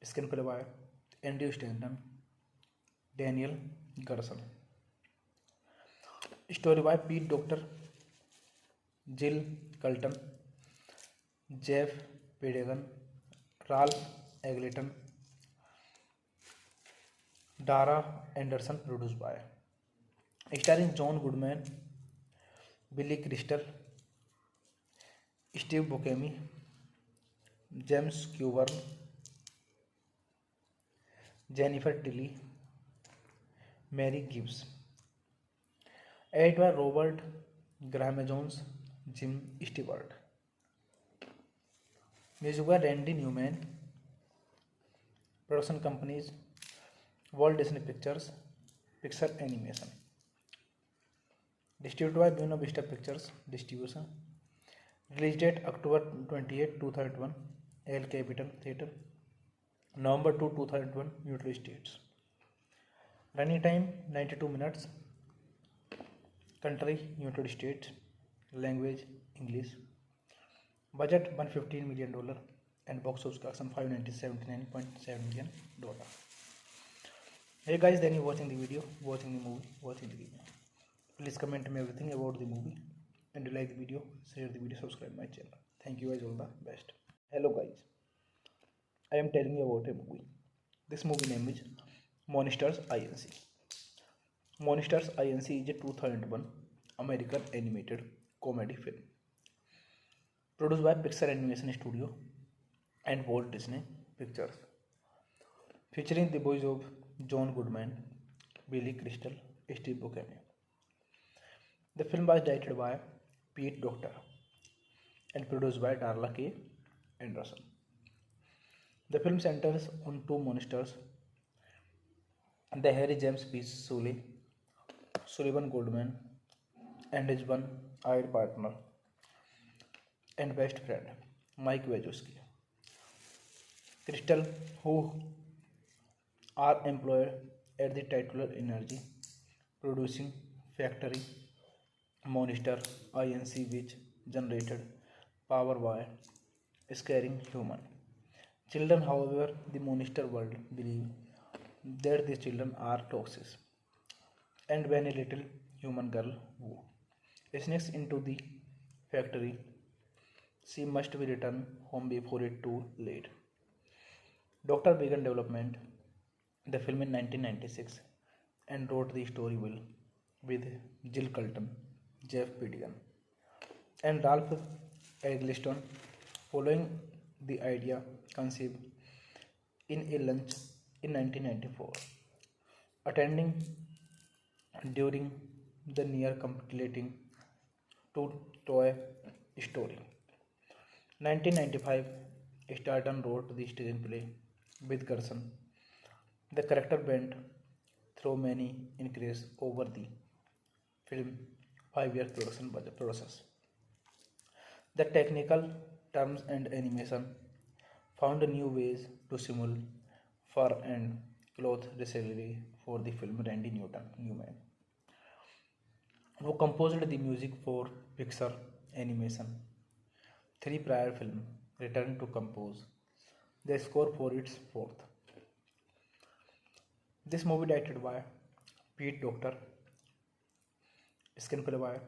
screenplay by Andrew Stanton, Daniel Gerson. Story by Pete Docter, Jill Colton, Jeff Pedegan, Ralph Eglinton, Dara Anderson. Produced by. Starring John Goodman, Billy Crystal, Steve Buscemi, James Coburn, Jennifer Tilly, Mary Gibbs. Edited by Robert Graham Jones, Jim Stewart. Music by Randy Newman. Production companies: Walt Disney Pictures, Pixar Animation. Distributed by Buena Vista Pictures Distribution. Release date October 28, 2001, El Capital Theatre. November 2, 2001, United States. Running time 92 minutes. Country United States. Language English. Budget $115 million and box office collection $579.7 million. Hey guys, then you watching the video, watching the movie, watching the game. Please comment me everything about the movie, and you like the video, share the video, subscribe my channel. Thank you guys, all the best. Hello guys, I am telling you about a movie. This movie name is Monsters Inc. Monsters Inc. is a 2001 American animated comedy film produced by Pixar Animation Studio and Walt Disney Pictures, featuring the voice of John Goodman, Billy Crystal, Steve Buscemi. The film was directed by Pete Docter and produced by Darla K. Anderson. The film centers on two monsters, the Harry James P. Sullivan Goodman, and his one-eyed partner and best friend, Mike Wazowski. Crystal, who are employed at the titular energy producing factory Monster Inc., which generated power by scaring human children. However, the monster world believe that the children are toxic, and when a little human girl who sneaks into the factory, she must be returned home before it too late. Doctor began development the film in 1996 and wrote the story will with Jill Colton, Jeff Pidigan, and Ralph Eggleston, following the idea conceived in a lunch in 1994, attending during the near completing to Toy Story. 1995, Starton wrote the screenplay with Gerson. The character went through many increases over the film 5 year production budget process. The technical terms and animation found new ways to simulate fur and cloth recently for the film. Randy Newman, who composed the music for Pixar animation, three prior films, returned to compose the score for its fourth. This movie directed by Pete Docter, screenplay by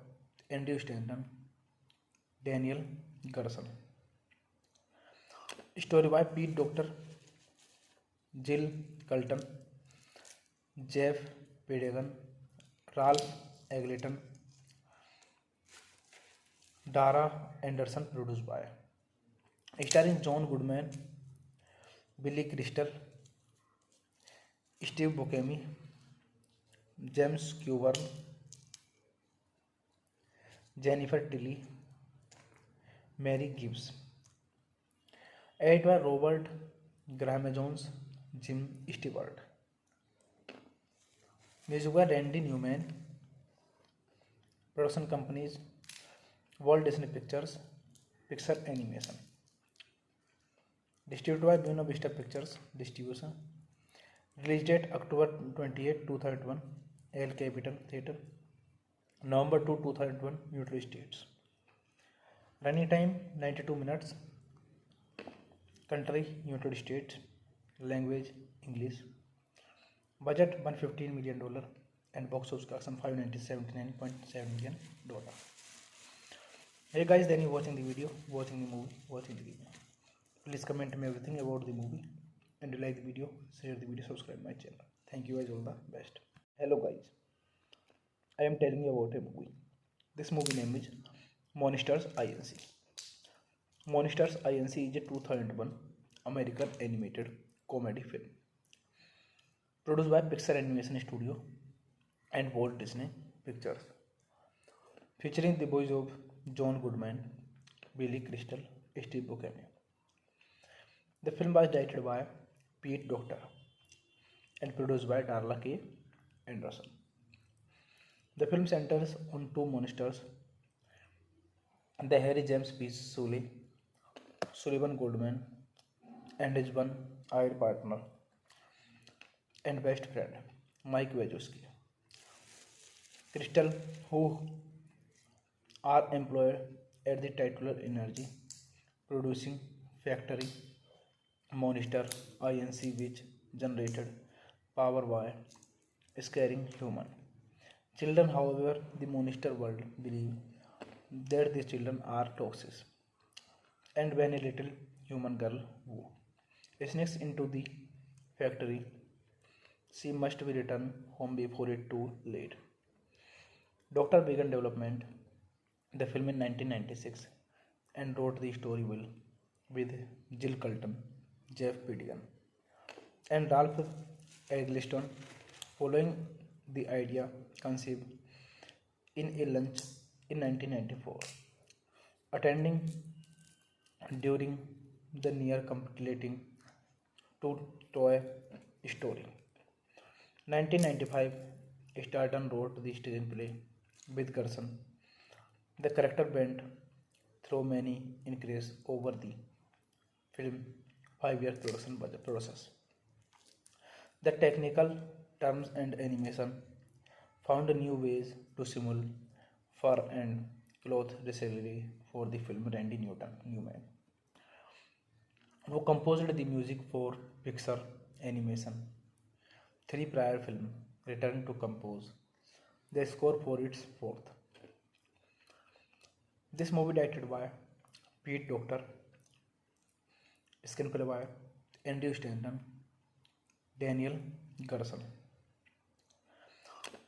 Andrew Stanton, Daniel Gerson, story by Pete Docter, Jill Colton, Jeff Pidegan, Ralph Eggleston, Dara Anderson, produced by starring John Goodman, Billy Crystal, Steve Buscemi, James Coburn, Jennifer Tilly, Mary Gibbs. Edited by Robert Graham Jones, Jim Stewart. Music by Randy Newman. Production companies Walt Disney Pictures, Pixar Animation. Distributed by Buena Vista Pictures Distribution. Release date October 28, 2001, El Capital Theatre. November 2, 2001, United States. Running time 92 minutes. Country United States. Language English. Budget $115 million and box office collection $579.7 million. Hey guys, then you watching the video, watching the movie, watching the game. Please comment me everything about the movie, and you like the video, share the video, subscribe my channel. Thank you guys, all the best. Hello guys, I am telling you about a movie. This movie name is Monsters Inc. Monsters Inc. is a 2001 American animated comedy film produced by Pixar Animation Studio and Walt Disney Pictures, featuring the voice of John Goodman, Billy Crystal, Steve Buscemi. The film was directed by Pete Docter and produced by Darla K. Anderson. The film centers on two monsters, the Harry James P. Sullivan Goodman, and his one-eyed partner and best friend, Mike Wazowski. Crystal, who are employed at the titular energy producing factory monster INC which generated power by scaring human. Children, however, the monster world believe that the children are toxic. And when a little human girl who sneaks into the factory, she must be returned home before it too late. Doctor began development the film in 1996 and wrote the story well with Jill Colton, Jeff Pidigan, and Ralph Eggleston, following the idea conceived in a lunch in 1994, attending during the near completing to Toy Story. 1995, Starton wrote the screenplay with Gerson. The character went through many increases over the film 5-year production budget process. The technical terms and animation found new ways to simulate fur and cloth recently for the film. Randy Newman, who composed the music for Pixar animation 3 prior film, returned to compose the score for its fourth. This movie directed by Pete Docter, screenplay by Andrew Stanton, Daniel Gerson,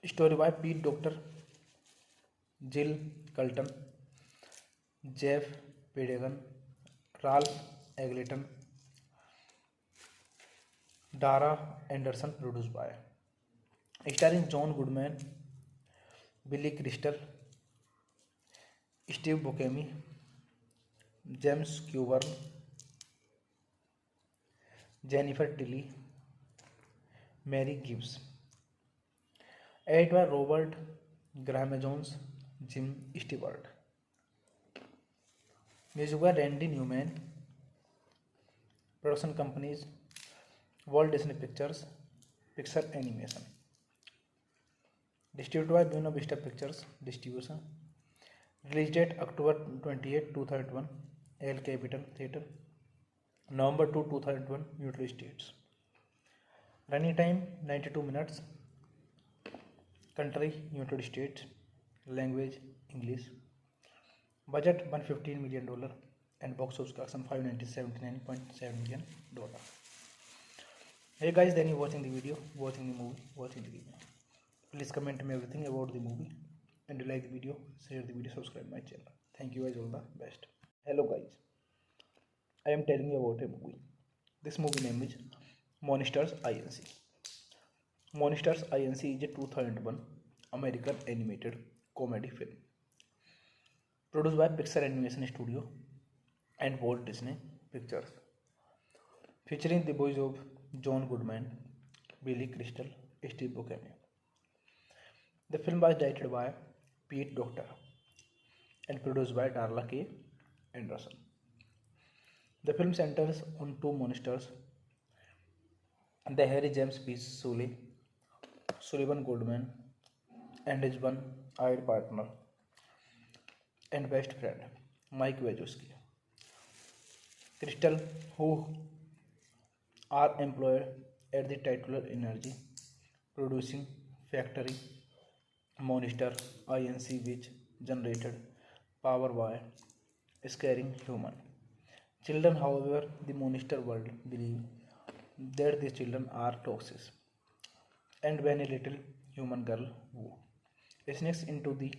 story by Pete Docter, Jill Colton, Jeff Pidegan, Ralph Eggleston, Dara Anderson, produced by, starring John Goodman, Billy Crystal, Steve Buscemi, James Coburn, Jennifer Tilly, Mary Gibbs. Edited by Robert Graham Jones, Jim Stewart. Music by Randy Newman. Production companies Walt Disney Pictures, Pixar Animation. Distributed by Buena Vista Pictures Distribution. Release date October 28, 2001, El Capital Theatre. November 2, 2001, United States. Running time 92 minutes. Country United States. Language English. Budget $115 million and box office collection $579.7 million. Hey guys, then you watching the video, watching the movie, watching the game. Please comment me everything about the movie, and you like the video, share the video, subscribe my channel. Thank you guys, all the best. Hello guys, I am telling you about a movie. This movie name is Monsters Inc. Monsters Inc. is a 2001 American animated comedy film produced by Pixar Animation Studio and Walt Disney Pictures, featuring the voice of John Goodman, Billy Crystal, Steve Buscemi. The film was directed by Pete Docter and produced by Darla K. Anderson. The film centers on two monsters, the Harry James P. Sullivan Goodman, and his one-eyed partner and best friend, Mike Wazowski. Crystal, who are employed at the titular energy producing factory monster INC which generated power by scaring human. Children, however, the monster world believe that the children are toxic. And when a little human girl who sneaks into the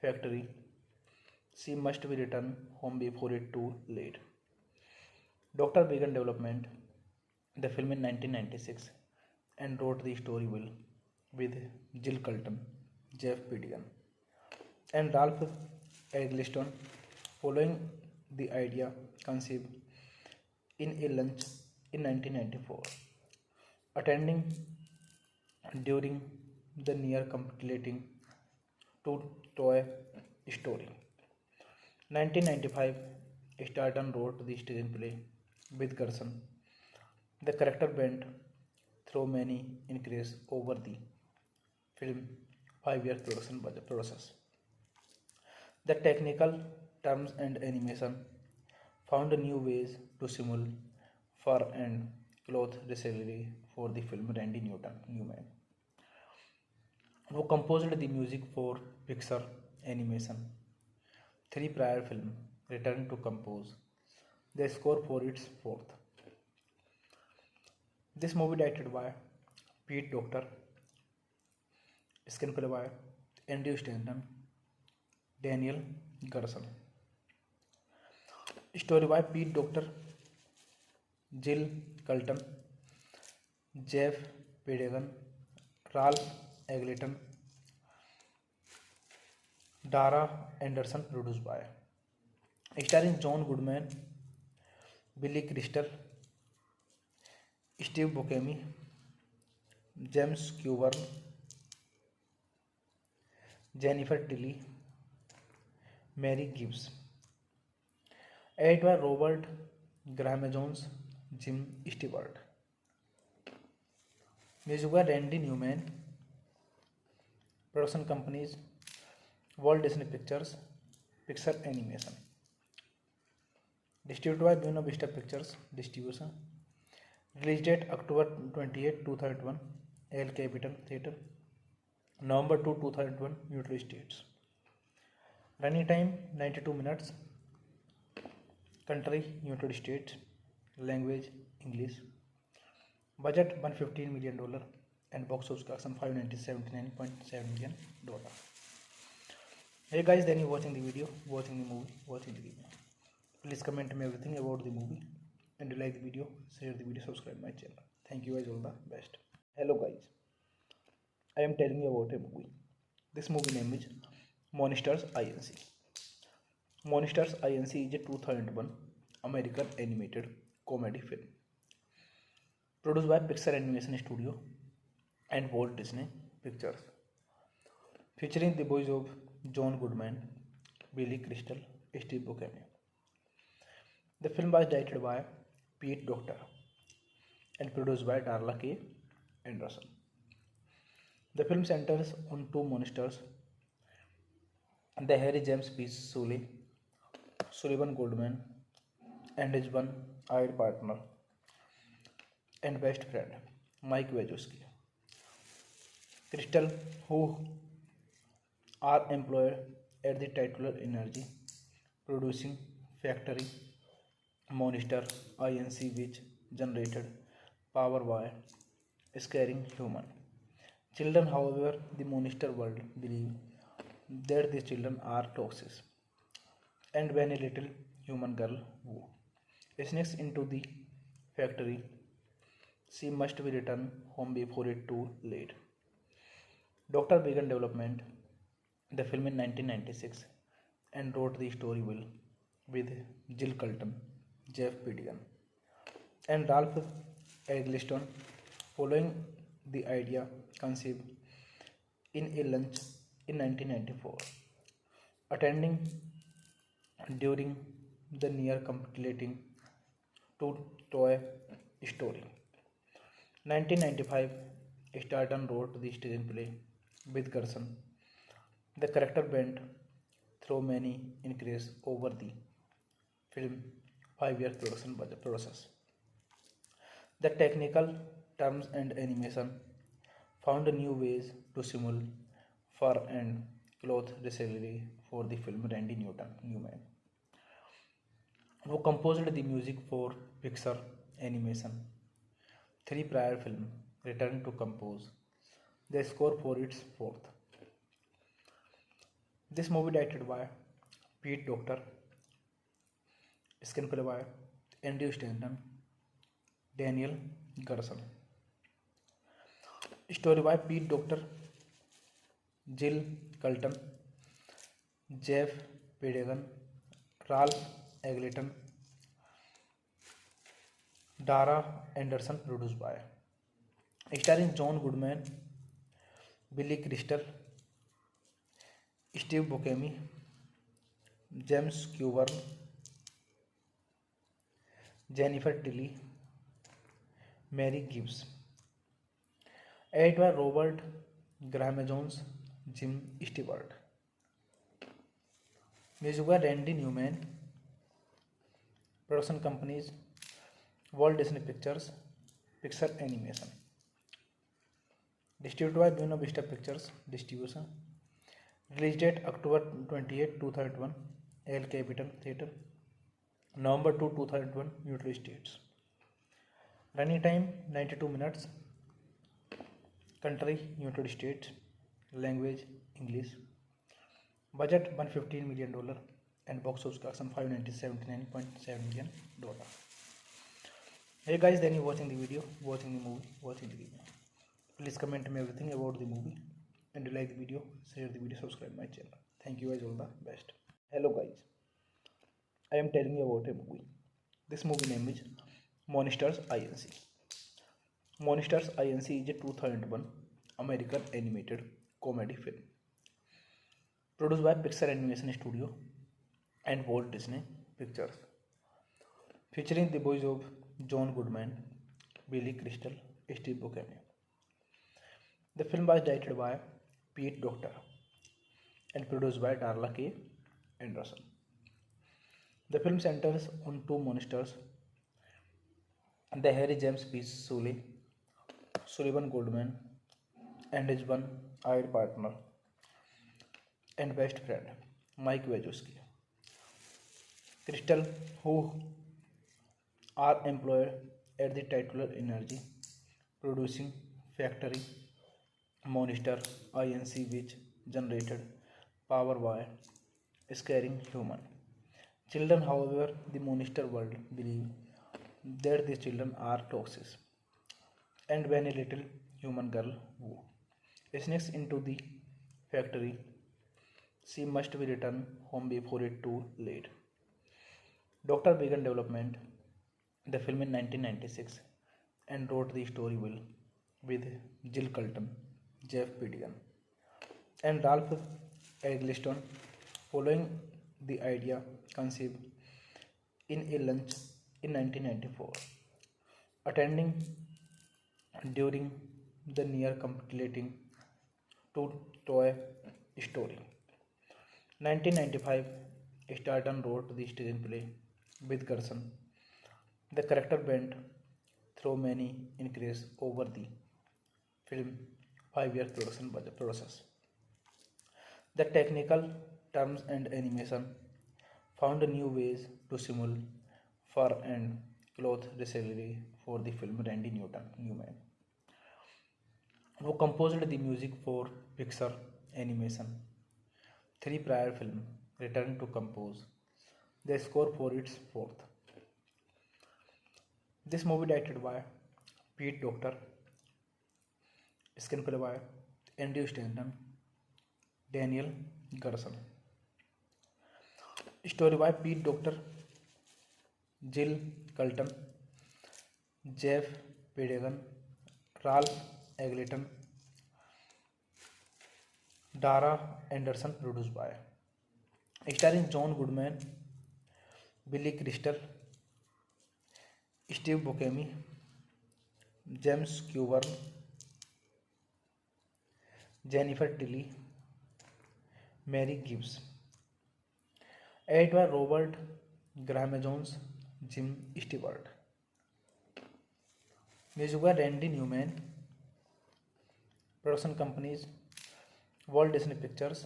factory, she must be returned home before it too late. Doctor began development the film in 1996 and wrote the story well with Jill Colton, Jeff Pidigan, and Ralph Eggleston, following the idea conceived in a lunch in 1994, attending during the near completing to Toy Story. 1995, Starton wrote the screenplay with Gerson. The character went through many increases over the film 5-year production budget process. The technical terms and animation found new ways to simulate fur and cloth reselling for the film Randy Newman, who composed the music for Pixar animation. Three prior films returned to compose the score for its fourth. This movie directed by Pete Docter, screenplay by Andrew Stanton, Daniel Gerson, story by Pete Docter, Jill Colton, Jeff Pedegan, Ralph Eglinton, Dara Anderson, produced by. Starring John Goodman, Billy Crystal, Steve Buscemi, James Coburn, Jennifer Tilly, Mary Gibbs. Edited by Robert Graham Jones, Jim Stewart. Music by Randy Newman. Production companies Walt Disney Pictures, Pixar Animation. Distributed by Buena Vista Pictures Distribution. Release date October 28, 2001, El Capital Theatre. November 2, 2001, United States. Running time 92 minutes. Country United States. Language English. Budget $115 million and box office collection $579.7 million. Hey guys, then you watching the video, watching the movie, watching the video. Please comment me everything about the movie, and you like the video, share the video, subscribe my channel. Thank you guys, all the best. Hello guys, I am telling you about a movie. This movie name is Monsters Inc. Monsters Inc. is a 2001 American animated comedy film produced by Pixar Animation Studio and Walt Disney Pictures, featuring the voice of John Goodman, Billy Crystal, Steve Buscemi. The film was directed by Pete Docter and produced by Darla K. Anderson. The film centers on two monsters, the Harry James P. Sullivan Goodman, and his one-eyed partner and best friend, Mike Wazowski. Crystal, who are employed at the titular energy producing factory Monster Inc., which generated power by scaring human children. However, the monster world believe that the children are toxic, and when a little human girl who sneaks into the factory, she must be returned home before it too late. Doctor began development the film in 1996 and wrote the story well with Jill Colton, Jeff Pedigan, and Ralph Eggleston. Following the idea conceived in a lunch in 1994, attending during the near completing to Toy Story. 1995, Starton wrote the screenplay with Gerson. The character went through many increases over the film 5-year production budget process. The technical terms and animation found new ways to simulate fur and cloth reselling for the film Randy Newman, who composed the music for Pixar Animation. Three prior films returned to compose the score for its fourth. This movie directed by Pete Docter, screenplay by Andrew Stanton, Daniel Gerson, story by Pete Docter, Jill Colton, Jeff Pedegan, Ralph Eglinton, Dara Anderson, produced by. Starring John Goodman, Billy Crystal, Steve Buscemi, James Coburn, Jennifer Tilly, Mary Gibbs. Edited by Robert Graham Jones, Jim Stewart. Music by Randy Newman. Production companies: Walt Disney Pictures, Pixar Animation. Distributed by Buena Vista Pictures Distribution. Release date October 28, 2001, El Capital Theatre. November 2, 2001, United States. Running time 92 minutes. Country United States. Language English. Budget $115 million and box office collection $579.7 million. Hey guys, then you watching the video, watching the movie, watching the video. Please comment me everything about the movie, and you like the video, share the video, subscribe my channel. Thank you guys, all the best. Hello guys, I am telling you about a movie. This movie name is Monsters Inc. Monsters Inc. is a 2001 American animated comedy film produced by Pixar Animation Studio and Walt Disney Pictures, featuring the voice of John Goodman, Billy Crystal, Steve Buscemi. The film was directed by Pete Docter and produced by Darla K. Anderson. The film centers on two monsters, the Harry James P. Sullivan Goodman, and his one-eyed partner and best friend, Mike Wazowski. Crystal, who are employed at the titular energy producing factory Monster Inc., which generated power by scaring human children. However, the monster world believe that the children are toxic, and when a little human girl who sneaks into the factory, she must be returned home before it too late. Doctor began development the film in 1996 and wrote the story will with Jill Colton, Jeff Pidigan, and Ralph Eggleston. Following the idea conceived in a lunch in 1994, attending during the near completing to Toy Story. 1995, Starton wrote the screenplay with Gerson. The character went through many increases over the film 5-year production budget process. The technical terms and animation found new ways to simulate fur and cloth recently for the film. Randy Newman, who composed the music for Pixar Animation 3 prior film, returned to compose the score for its fourth. This movie directed by Pete Docter, screenplay by Andrew Stanton, Daniel Gerson, story by Pete Docter, Jill Colton, Jeff Pidegan, Ralph Eggleston, Dara Anderson, produced by, starring John Goodman, Billy Crystal, Steve Buscemi, James Coburn, Jennifer Tilly, Mary Gibbs. Edited by Robert Graham Jones, Jim Stewart. Music by Randy Newman. Production companies: Walt Disney Pictures,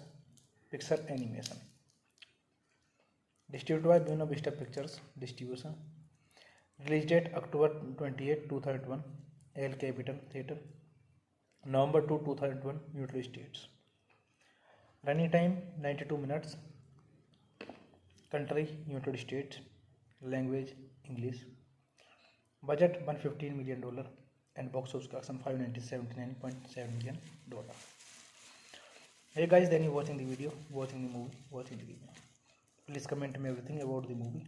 Pixar Animation. Distributed by Buena Vista Pictures Distribution. Release date October 28, 2001, El Capital Theatre. November 2, 2001, United States. Running time 92 minutes. Country United States. Language English. Budget $115 million and box office collection $579.7 million. Hey guys, then you watching the video, watching the movie, watching the video. Please comment me everything about the movie,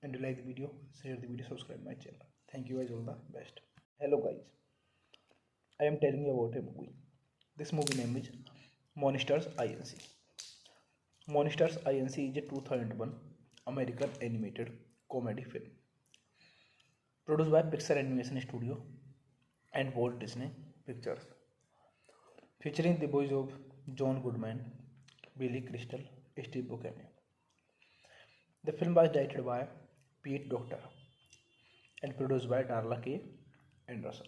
and you like the video, share the video, subscribe my channel. Thank you guys, all the best. Hello guys, I am telling you about a movie. This movie name is Monsters Inc. Monsters Inc. is a 2001 American animated comedy film produced by Pixar Animation Studio and Walt Disney Pictures, featuring the voice of John Goodman, Billy Crystal, Steve Buscemi. The film was directed by Pete Docter and produced by Darla K. Anderson.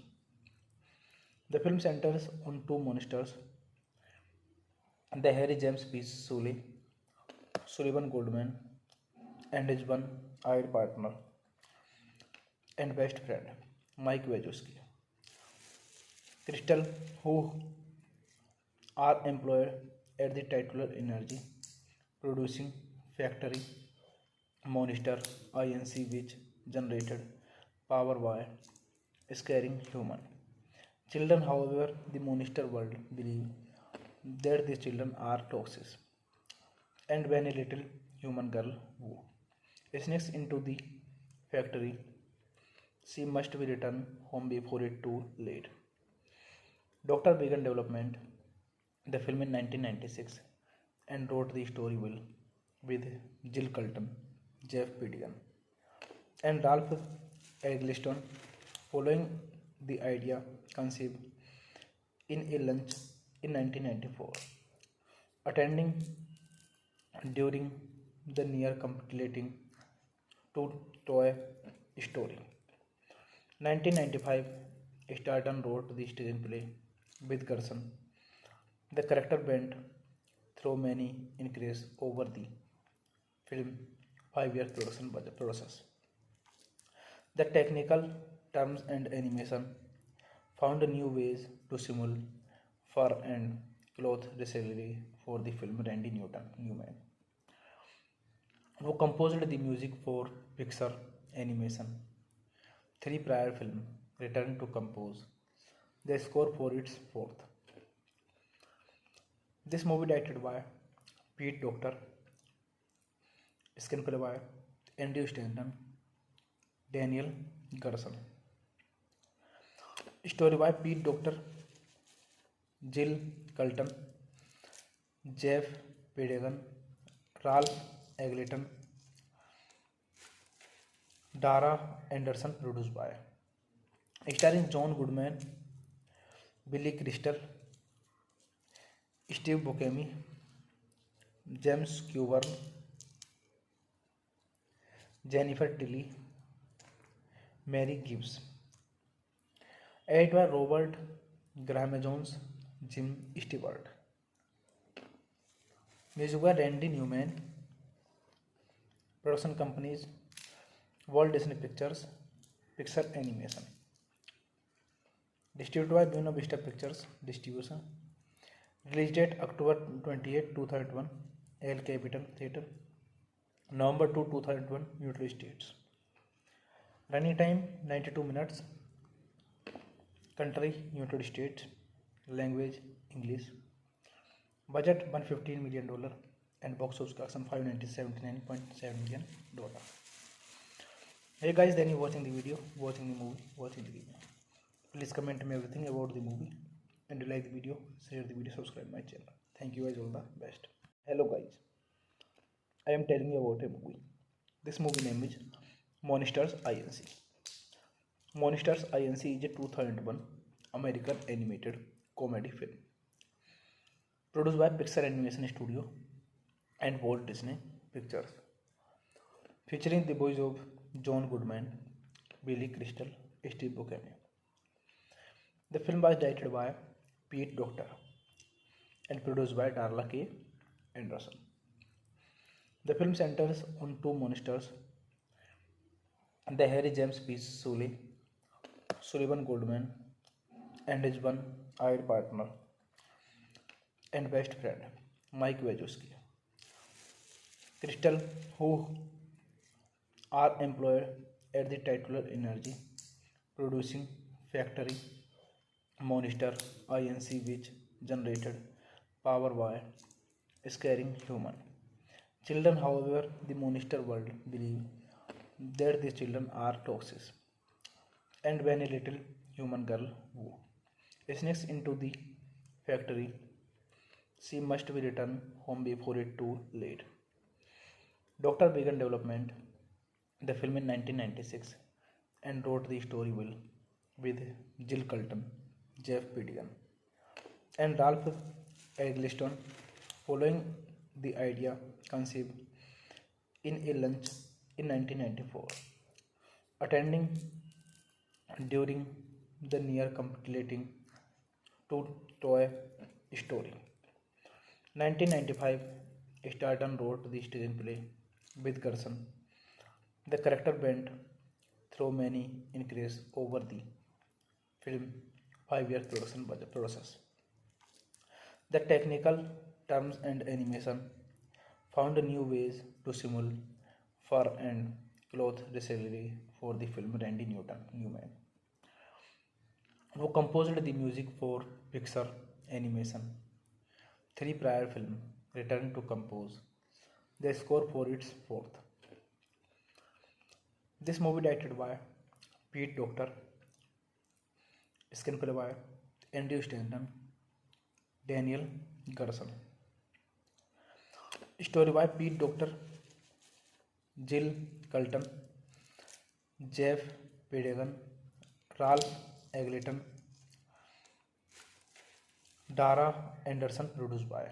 The film centers on two monsters, the Harry James P. Sullivan Goldman, and his one-eyed partner and best friend, Mike Wazowski. Crystal, who are employed at the titular energy producing factory Monster Inc., which generated power by scaring human. Children, however, the monster world believe that the children are toxic, and when a little human girl who sneaks into the factory, she must be returned home before it too late. Doctor began development the film in 1996 and wrote the story well with Jill Colton, Jeff Pidigan, and Ralph Eggleston, following the idea conceived in a lunch in 1994, attending during the near completing to Toy Story. 1995, Starton wrote the screenplay with Gerson. The character went through many increases over the film 5-year production budget process. The technical terms and animation found new ways to simulate fur and cloth recently for the film. Randy Newman, who composed the music for Pixar animation 3 prior film, returned to compose the score for its fourth. This movie directed by Pete Docter, screenplay by Andrew Stanton, Daniel Gerson. Story by Pete Docter, Jill Colton, Jeff Pidegan, Ralph Eggleston, Dara Anderson, produced by. Starring John Goodman, Billy Crystal, Steve Buscemi, James Coburn, Jennifer Tilly, Mary Gibbs. Edited by Robert Graham Jones, Jim Stewart. Music by Randy Newman. Production companies Walt Disney Pictures, Pixar Animation. Distributed by Buena Vista Pictures Distribution. Release date October 28, 2001, El Capital Theatre. November 2, 2001, United States. Running time 92 minutes. Country United States. Language English. Budget $115 million and box office collection $579.7 million. Hey guys, then you watching the video, watching the movie, watching the video. Please comment me everything about the movie, and like the video, share the video, subscribe my channel. Thank you guys, all the best. Hello guys, I am telling you about a movie. This movie name is Monsters Inc. Monsters Inc. is a 2001 American animated comedy film produced by Pixar Animation Studio and Walt Disney Pictures, featuring the voice of John Goodman, Billy Crystal, Steve Buscemi. The film was directed by Pete Docter and produced by Darla K. Anderson. The film centers on two monsters, the Harry James P. Sullivan Goldman, and his one-eyed partner and best friend, Mike Wazowski. Crystal, who are employed at the titular energy producing factory Monster Inc., which generated power by scaring human. Children, however, the monster world believe that the children are toxic, and when a little human girl who sneaks into the factory, she must be returned home before it too late. Doctor began development the film in 1996 and wrote the story well with Jill Colton, Jeff Pidigan, and Ralph Eggleston, following the idea conceived in a lunch in 1994, attending during the near completing to Toy Story. 1995, Starton wrote the screenplay with Gerson. The character went through many increases over the film 5 year production budget process. The technical terms and animation found new ways to simulate fur and cloth recently for the film Randy Newman, who composed the music for Pixar animation. Three prior films returned to compose the score for its fourth. This movie directed by Pete Docter, screenplay by Andrew Stanton, Daniel Gerson. Story by Pete Docter, Jill Colton, Jeff Pedegan, Ralph Eglinton, Dara Anderson, produced by.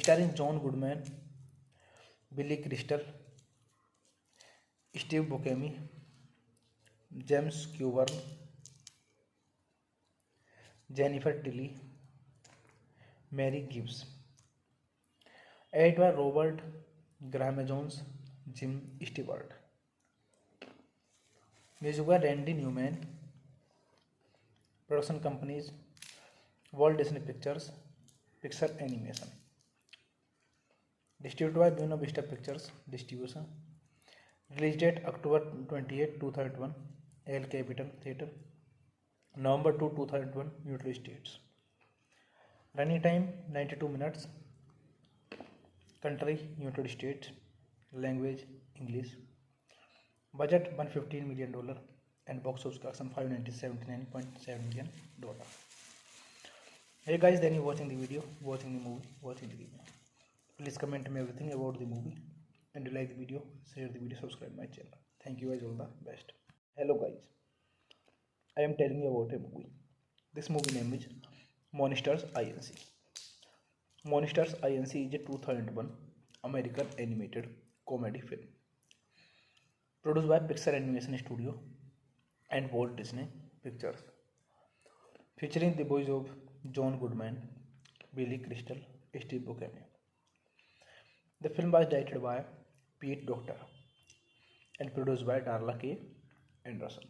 Starring John Goodman, Billy Crystal, Steve Buscemi, James Coburn, Jennifer Tilly, Mary Gibbs. Edited by Robert Graham Jones, Jim Stewart. Music by Randy Newman. Production companies Walt Disney Pictures, Pixar Animation. Distributed by Buena Vista Pictures Distribution. Release date October 28, 2001, El Capital Theatre. November 2, 2001, United States. Running time 92 minutes. Country United States. Language English. Budget $115 million and box office collection $579.7 million. Hey guys, then you watching the video, watching the movie, watching the video. Please comment me everything about the movie, and you like the video, share the video, subscribe my channel. Thank you guys, all the best. Hello guys, I am telling you about a movie. This movie name is Monsters Inc. Monsters Inc. is a 2001 American animated comedy film produced by Pixar Animation Studio and Walt Disney Pictures, featuring the voice of John Goodman, Billy Crystal, Steve Buscemi. The film was directed by Pete Docter and produced by Darla K. Anderson.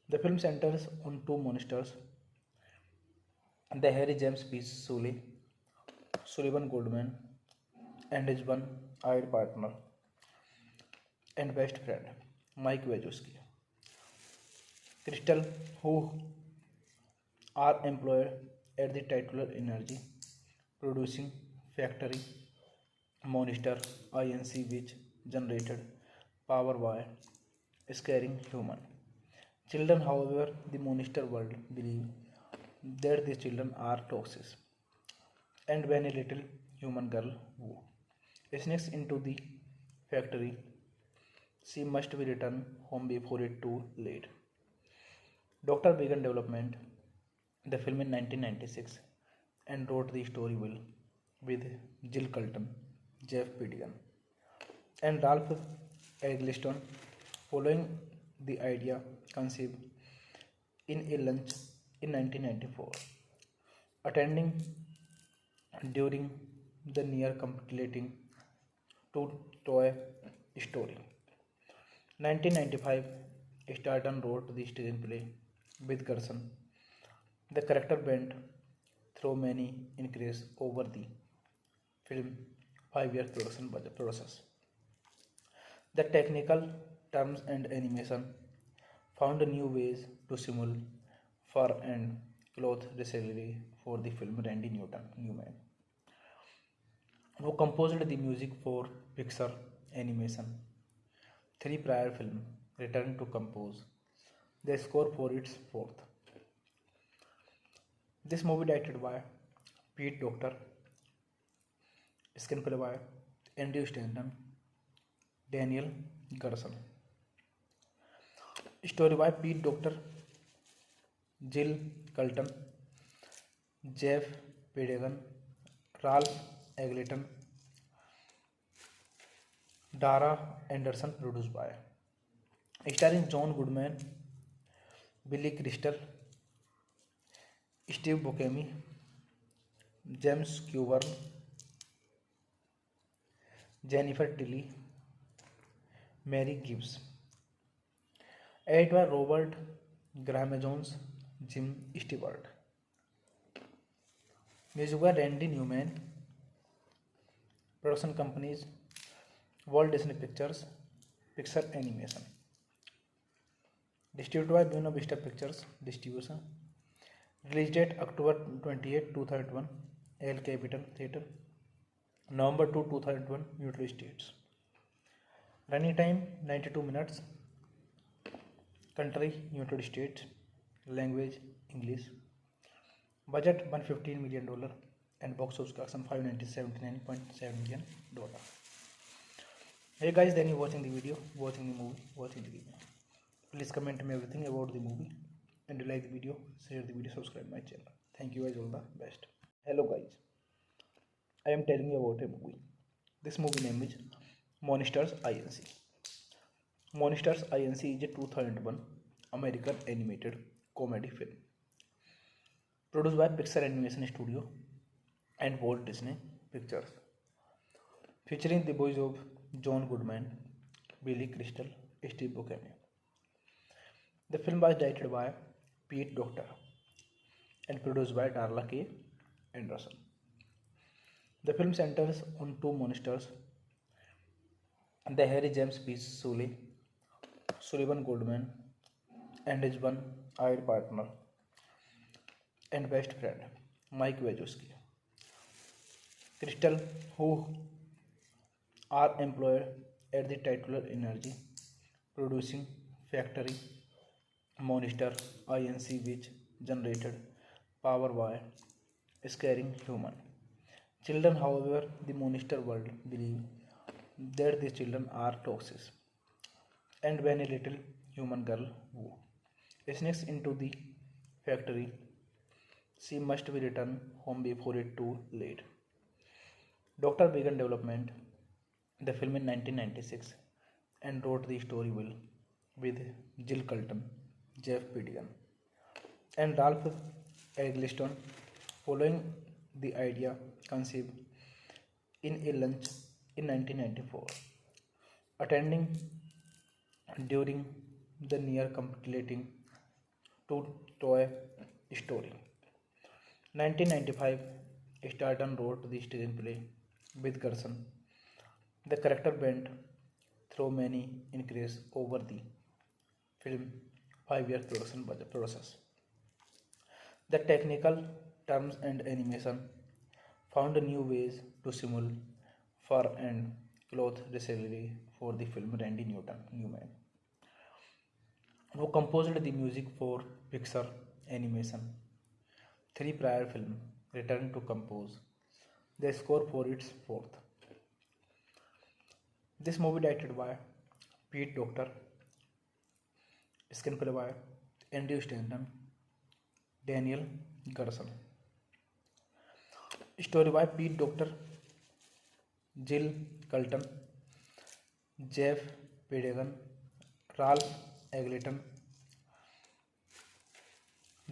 The film centers on two monsters, the Harry James P. Sullivan Goodman, and his one-eyed partner and best friend, Mike Wazowski. Crystal, who are employed at the titular energy producing factory Monster Inc., which generated power by scaring human children. However, the monster world believe that the children are toxic, and when a little human girl who sneaks into the factory, she must be returned home before it too late. Doctor began development the film in 1996 and wrote the story will with Jill Colton, Jeff Pidigan, and Ralph Eggleston, following the idea conceived in a lunch in 1994, attending during the near completing to Toy Story. 1995, Starton wrote the screenplay with Gerson. The character went through many increases over the film 5 year production budget process. The technical terms and animation found new ways to simulate fur and cloth recently for the film Randy Newman, who composed the music for Pixar Animation. Three prior films returned to compose the score for its fourth. This movie directed by Pete Docter, screenplay by Andrew Stanton, Daniel Gerson. Story by Pete Docter, Jill Colton, Jeff Pedegan, Ralph Eglinton, Dara Anderson, produced by. starring John Goodman, Billy Crystal, Steve Buscemi, James Coburn, Jennifer Tilly, Mary Gibbs. Edited by Robert Graham Jones, Jim Stewart. Music by Randy Newman. Production companies Walt Disney Pictures, Pixar Animation. Distributed by Buena Vista Pictures Distribution. Release date October 28, 2001, El Capital Theatre. November 2, 2001, United States. Running time 92 minutes. Country United States. Language English. Budget $115 million and box office collection $579.7 million. Hey guys, then you watching the video, watching the movie, watching the game. Please comment me everything about the movie and you like the video, share the video, subscribe my channel. Thank you guys, all the best. Hello guys, I am telling you about a movie. This movie name is Monsters Inc. Monsters Inc. is a 2001 American animated comedy film produced by Pixar Animation Studio and Walt Disney Pictures, featuring the voice of John Goodman, Billy Crystal, Steve Buscemi. The film was directed by Pete Docter and produced by Darla K. Anderson. The film centers on two monsters, the Harry James P. Sullivan Goldman, and his one-eyed partner and best friend, Mike Wazowski. Crystal, who are employed at the titular energy producing factory Monster Inc., which generated power by scaring human children. However, the monster world believe that the children are toxic, and when a little human girl who sneaks into the factory, she must be returned home before it too late. Doctor began development the film in 1996 and wrote the story well with Jill Colton, Jeff Pidigan, and Ralph Eggleston. Following the idea conceived in a lunch in 1994, attending during the near completing to Toy Story. 1995, Starton wrote the screenplay with Gerson. The character went through many increases over the film 5-year production budget process. The technical terms and animation found new ways to simulate fur and cloth recently for the film. Randy Newman, who composed the music for Pixar Animation 3 prior film, returned to compose the score for its fourth. This movie directed by Pete Docter, screenplay by Andrew Stanton, Daniel Gerson, story by Pete Docter, Jill Colton, Jeff Pidegan, Ralph Eggleston,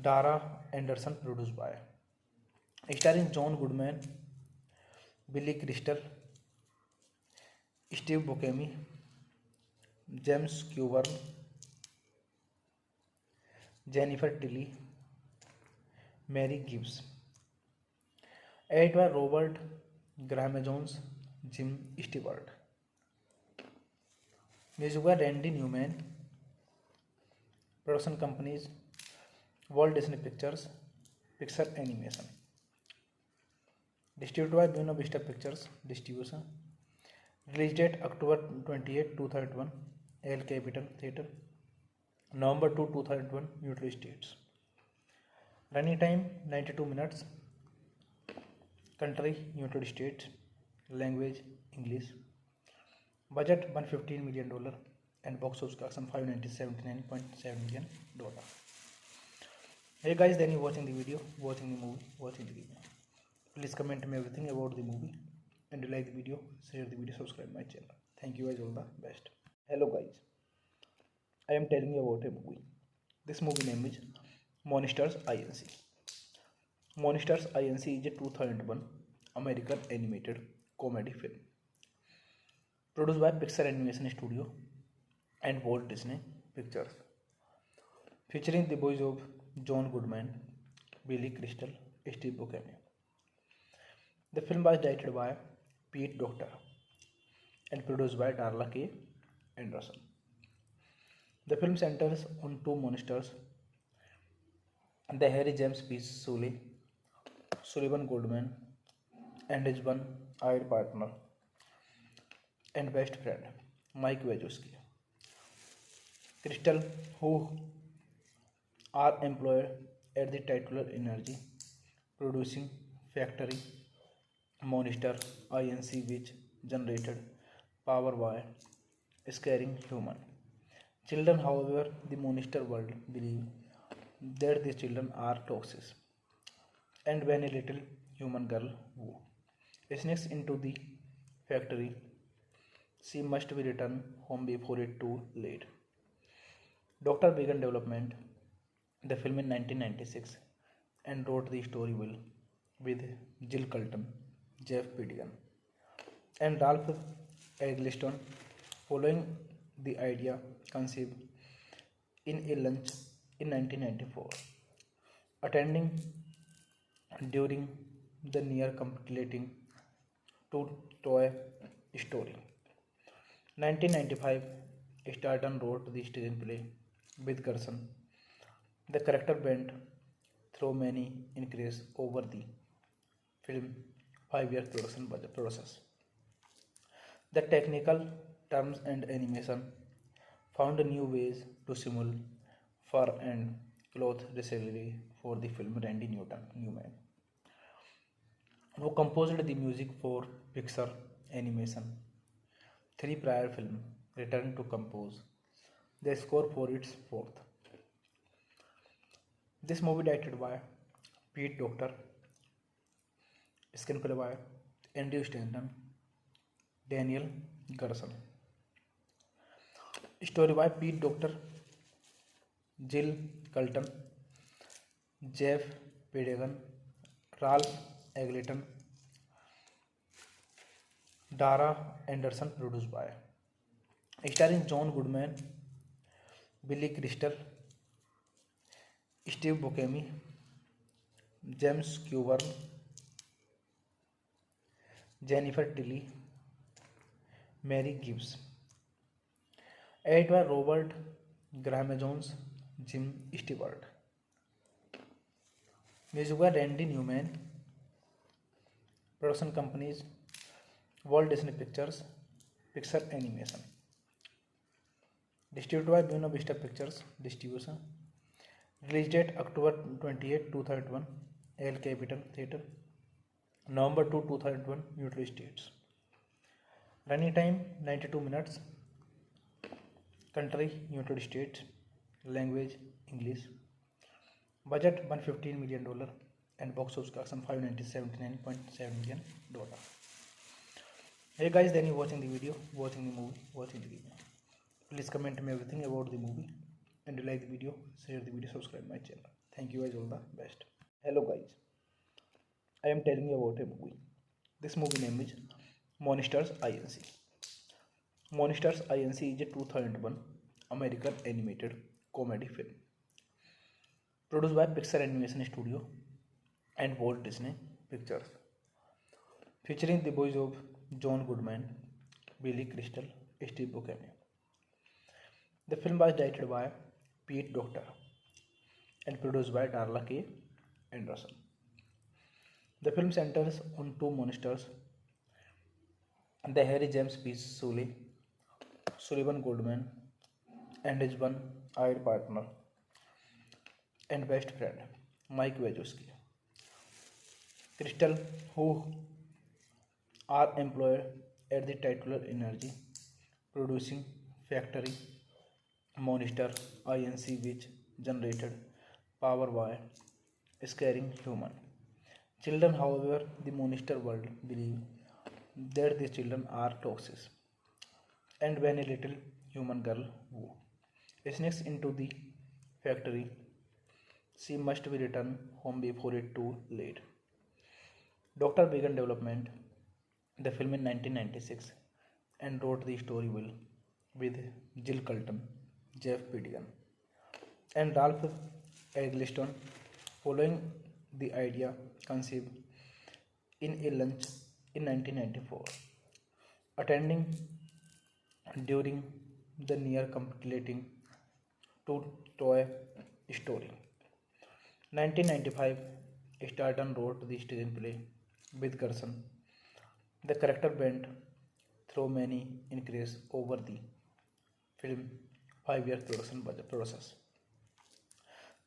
Dara Anderson, produced by. Starring John Goodman, Billy Crystal, Steve Buscemi, James Coburn, Jennifer Tilly, Mary Gibbs. Edited by Robert Graham Jones, Jim Stewart. Music by Randy Newman. Production companies Walt Disney Pictures, Pixar Animation. Distributed by Buena Vista Pictures Distribution. Release date October 28, 2001, El Capital Theatre. November 2, 2001, United States. Running time 92 minutes. Country United States. Language English. Budget $115 million and box office collection $579.7 million. Hey guys, then you watching the video, watching the movie, watching the game. Please comment me everything about the movie and you like the video, share the video, subscribe my channel. Thank you guys, all the best. Hello guys, I am telling you about a movie. This movie name is Monsters Inc. Monsters Inc. is a 2001 American animated comedy film produced by Pixar Animation Studio and Walt Disney Pictures, featuring the voice of John Goodman, Billy Crystal, Steve Buscemi. The film was directed by Pete Docter and produced by Darla K. Anderson. The film centers on two monsters, the Harry James P. Sullivan Goldman, and his one-eyed partner and best friend, Mike Wazowski. Crystal, who are employed at the titular energy producing factory Monster Inc., which generated power by scaring human. Children, however, the monster world believe that the children are toxic, and when a little human girl who sneaks into the factory, she must be returned home before it too late. Doctor began development the film in 1996 and wrote the story will with Jill Colton, Jeff Pidigan, and Ralph Eggleston, following the idea conceived in a lunch in 1994, attending during the near completing to Toy Story. 1995, Starton wrote the screenplay with Gerson. The character went through many increases over the film 5 year production budget process. The technical terms and animation found new ways to simulate fur and cloth recently for the film. Randy Newman, who composed the music for Pixar animation, three prior films, returned to compose the score for its fourth. This movie directed by Pete Docter, screenplay by Andrew Stanton, Daniel Gerson, story by Pete Docter, Jill Colton, Jeff Pedegan, Ralph Eggleston, Dara Anderson, produced by. Starring John Goodman, Billy Crystal, Steve Buscemi, James Coburn, Jennifer Tilly, Mary Gibbs. Edited by Robert Graham Jones, Jim Stewart. Music by Randy Newman. Production companies Walt Disney Pictures, Pixar Animation. Distributed by Buena Vista Pictures Distribution. Release date October 28, 2001, El Capital Theatre. November 2, 2001, United States. Running time 92 minutes. Country United States. Language English. Budget $115 million and box office collection $579.7 million. Hey guys, then you watching the video, watching the movie, watching the video. Please comment me everything about the movie, and you like the video, share the video, subscribe my channel. Thank you guys, all the best. Hello guys, I am telling you about a movie. This movie name is Monsters Inc. Monsters Inc. is a 2001 American animated comedy film produced by Pixar Animation Studio and Walt Disney Pictures, featuring the voice of John Goodman, Billy Crystal, Steve Buscemi. The film was directed by Pete Docter and produced by Darla K. Anderson. The film centers on two monsters, the Harry James P. Sullivan Goldman, and his one-eyed partner and best friend, Mike Wazowski. Crystal, who are employed at the titular energy producing factory Monster Inc., which generated power by scaring human. Children, however, the monster world believe that the children are toxic, and when a little human girl who sneaks into the factory. She must be returned home before it too late. Doctor began development the film in 1996 and wrote the story well with Jill Colton, Jeff Pidigan, and Ralph Eggleston. Following the idea conceived in a lunch in 1994, attending during the near completing to Toy Story. 1995, Starton wrote the screenplay with Gerson. The character went through many increases over the film 5-year production budget process.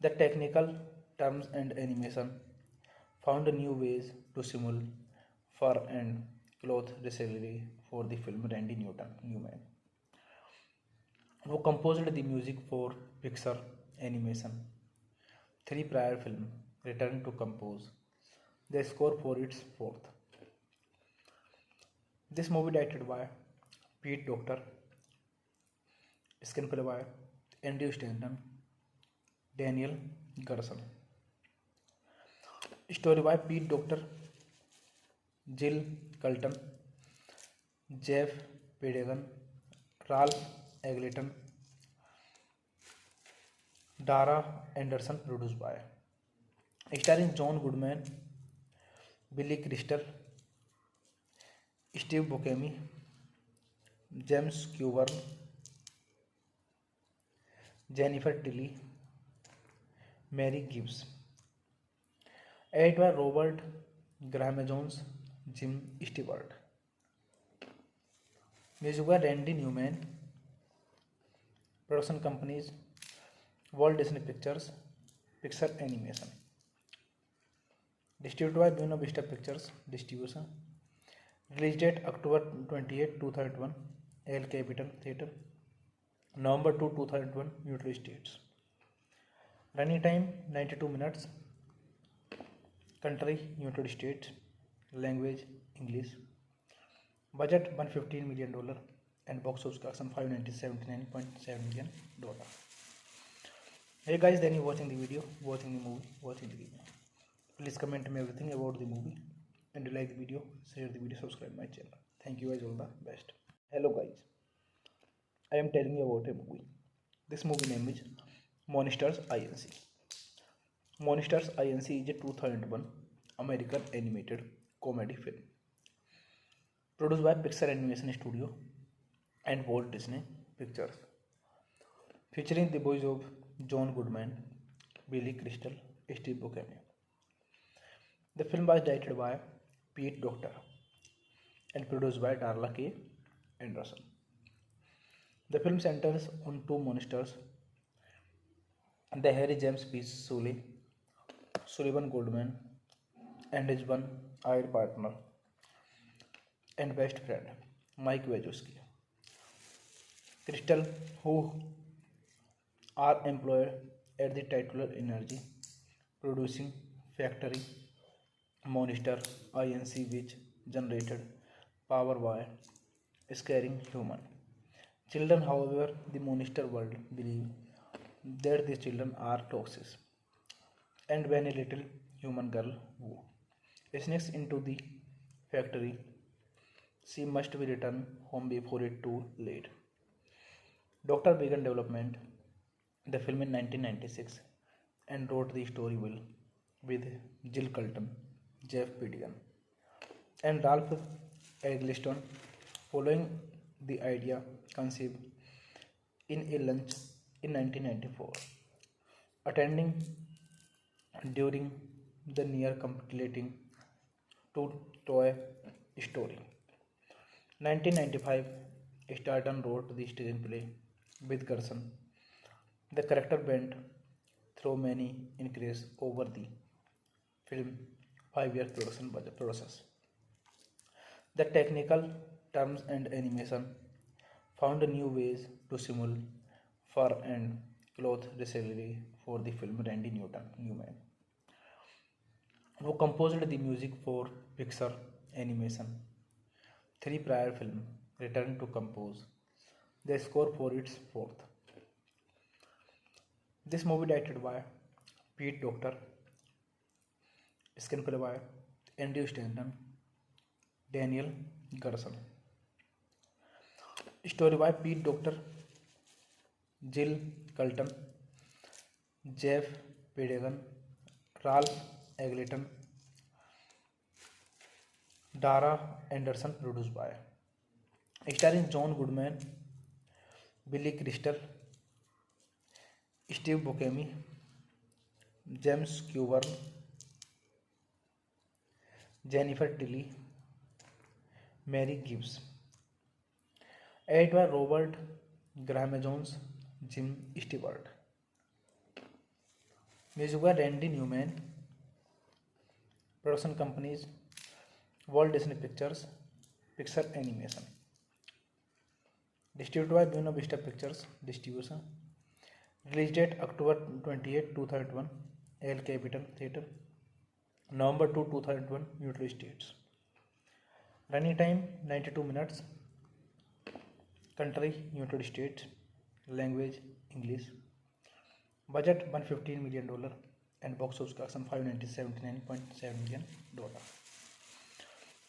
The technical terms and animation found new ways to simulate fur and cloth recently for the film. Randy Newman, who composed the music for Pixar animation 3 prior film, returned to compose the score for its fourth. This movie directed by Pete Docter, screenplay by Andrew Stanton, Daniel Gerson, story by Pete Docter, Jill Colton, Jeff Pedegan, Ralph Eggleston, Dara Anderson, produced by. Starring John Goodman, Billy Crystal, Steve Buscemi, James Coburn, Jennifer Tilly, Mary Gibbs. Edited by Robert Graham Jones, Jim Stewart. Music by Randy Newman. Production companies Walt Disney Pictures, Pixar Animation. Distributed by Buena Vista Pictures Distribution. Release date October 28, 2001, El Capital Theatre. November 2, 2001, United States. Running time 92 minutes. Country United States. Language English. Budget $115 million and box office collection $579.7 million. Hey guys, then you watching the video, watching the movie, watching the video. Please comment me everything about the movie, and like the video, share the video, subscribe my channel. Thank you guys, all the best. Hello guys, I am telling you about a movie. This movie name is Monsters Inc. Monsters Inc. is a 2001 American animated comedy film produced by Pixar Animation Studio and Walt Disney Pictures, featuring the voice of John Goodman, Billy Crystal, Steve Buscemi. The film was directed by Pete Docter and produced by Darla K. Anderson. The film centers on two monsters, the Harry James P. Sullivan Goodman, and his one-eyed partner and best friend, Mike Wazowski. Crystal, who are employed at the titular energy producing factory Monster Inc., which generated power by scaring human children. However, the monster world believe that the children are toxic, and when a little human girl who sneaks into the factory, she must be returned home before it too late. Doctor began development the film in 1996 and wrote the story well with Jill Colton, Jeff Pidigan, and Ralph Eggleston. Following the idea conceived in a lunch in 1994, attending during the near completing to Toy Story. 1995, Starton wrote the screenplay with Gerson. The character went through many increases over the film 5-year production budget process. The technical terms and animation found new ways to simulate fur and cloth recently for the film. Randy Newman, who composed the music for Pixar Animation 3 prior film, returned to compose the score for its fourth. This movie directed by Pete Docter, screenplay by Andrew Stanton, Daniel Gerson. Story by Pete Docter, Jill Colton, Jeff Pedegan, Ralph Eglinton, Dara Anderson. Produced by starring John Goodman, Billy Crystal, Steve Buscemi, James Coburn, Jennifer Tilly, Mary Gibbs. Edited by Robert Graham Jones, Jim Stewart. Music by Randy Newman. Production companies Walt Disney Pictures, Pixar Animation. Distributed by Buena Vista Pictures Distribution. Release date October 28, 2001, El Capital Theatre. November 2, 2001, United States. Running time 92 minutes. Country United States. Language English. Budget $115 million and box office collection $579.7 million.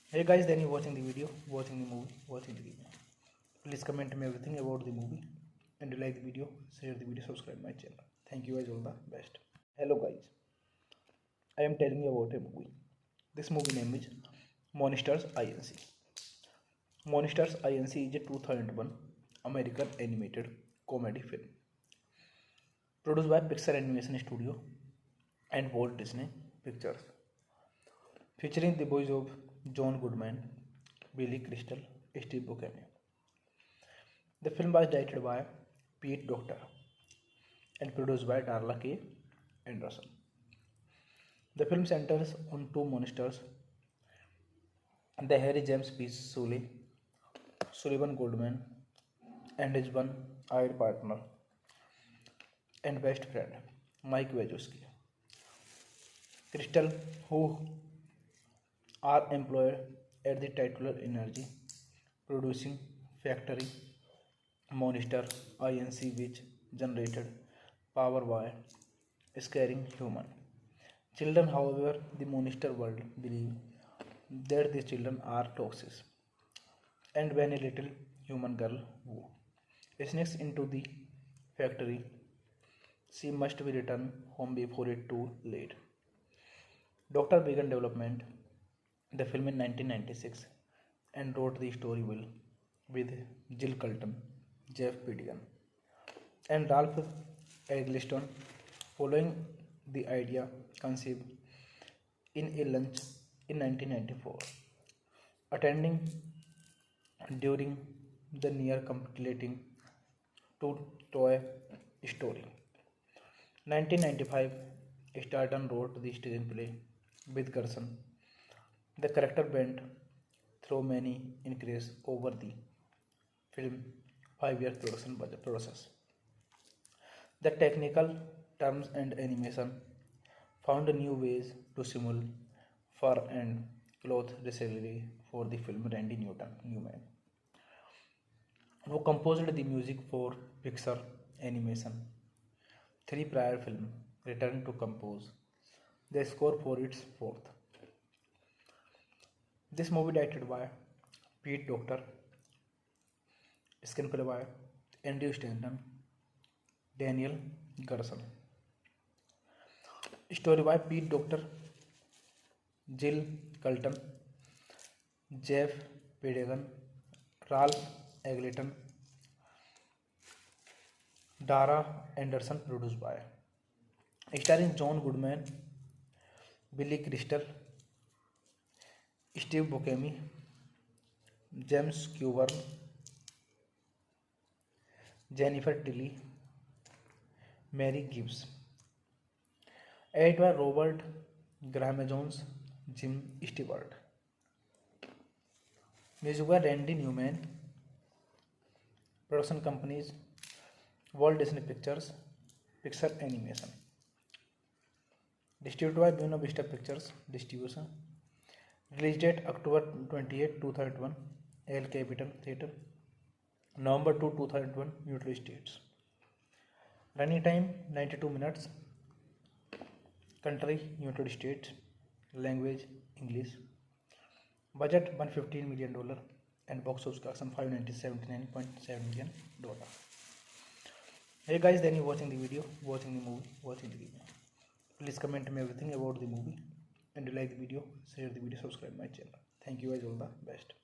Hey guys, then you watching the video, watching the movie, watching the video. Please comment me everything about the movie, and you like the video, share the video, subscribe my channel. Thank you guys, all the best. Hello guys, I am telling you about a movie. This movie name is Monsters Inc. Monsters Inc. is a 2001 American animated comedy film produced by Pixar Animation Studio and Walt Disney Pictures, featuring the voice of John Goodman, Billy Crystal, Steve Buscemi. The film was directed by Pete Docter and produced by Darla K. Anderson. The film centers on two monsters, the Harry James P. Sullivan Goodman, and his one-eyed partner and best friend, Mike Wazowski. Crystal, who are employed at the titular energy producing factory Monster Inc., which generated power by scaring human children. However, the monster world believe that the children are toxic, and when a little human girl who sneaks into the factory, she must be returned home before it too late. Doctor began development the film in 1996 and wrote the story well with Jill Colton, Jeff Pedigan, and Ralph Eggleston. Following the idea conceived in a lunch in 1994, attending during the near completing to Toy Story. 1995, Starton wrote the screenplay with Gerson. The character went through many increases over the film 5-year production budget process. The technical terms and animation found new ways to simulate fur and cloth recently for the film. Randy Newman, who composed the music for Pixar Animation 3 prior film, returned to compose the score for its fourth. This movie directed by Pete Docter, screenplay by Andrew Stanton, Daniel Gerson. Story by Pete Docter, Jill Colton, Jeff Pedegan, Ralph Eglinton, Dara Anderson. Produced by starring John Goodman, Billy Crystal, Steve Buscemi, James Coburn, Jennifer Tilly, Mary Gibbs. Edited by Robert Graham Jones, Jim Stewart. Music by Randy Newman. Production companies Walt Disney Pictures, Pixar Animation. Distributed by Buena Vista Pictures Distribution. Release date October 28, 2001, El Capital Theatre. November 2, 2001, United States. Running time 92 minutes. Country United States. Language English. Budget $115 million and box office collection $579.7 million. Hey guys, then you watching the video, watching the movie, watching the game. Please comment me everything about the movie, and you like the video, share the video, subscribe my channel. Thank you guys, all the best.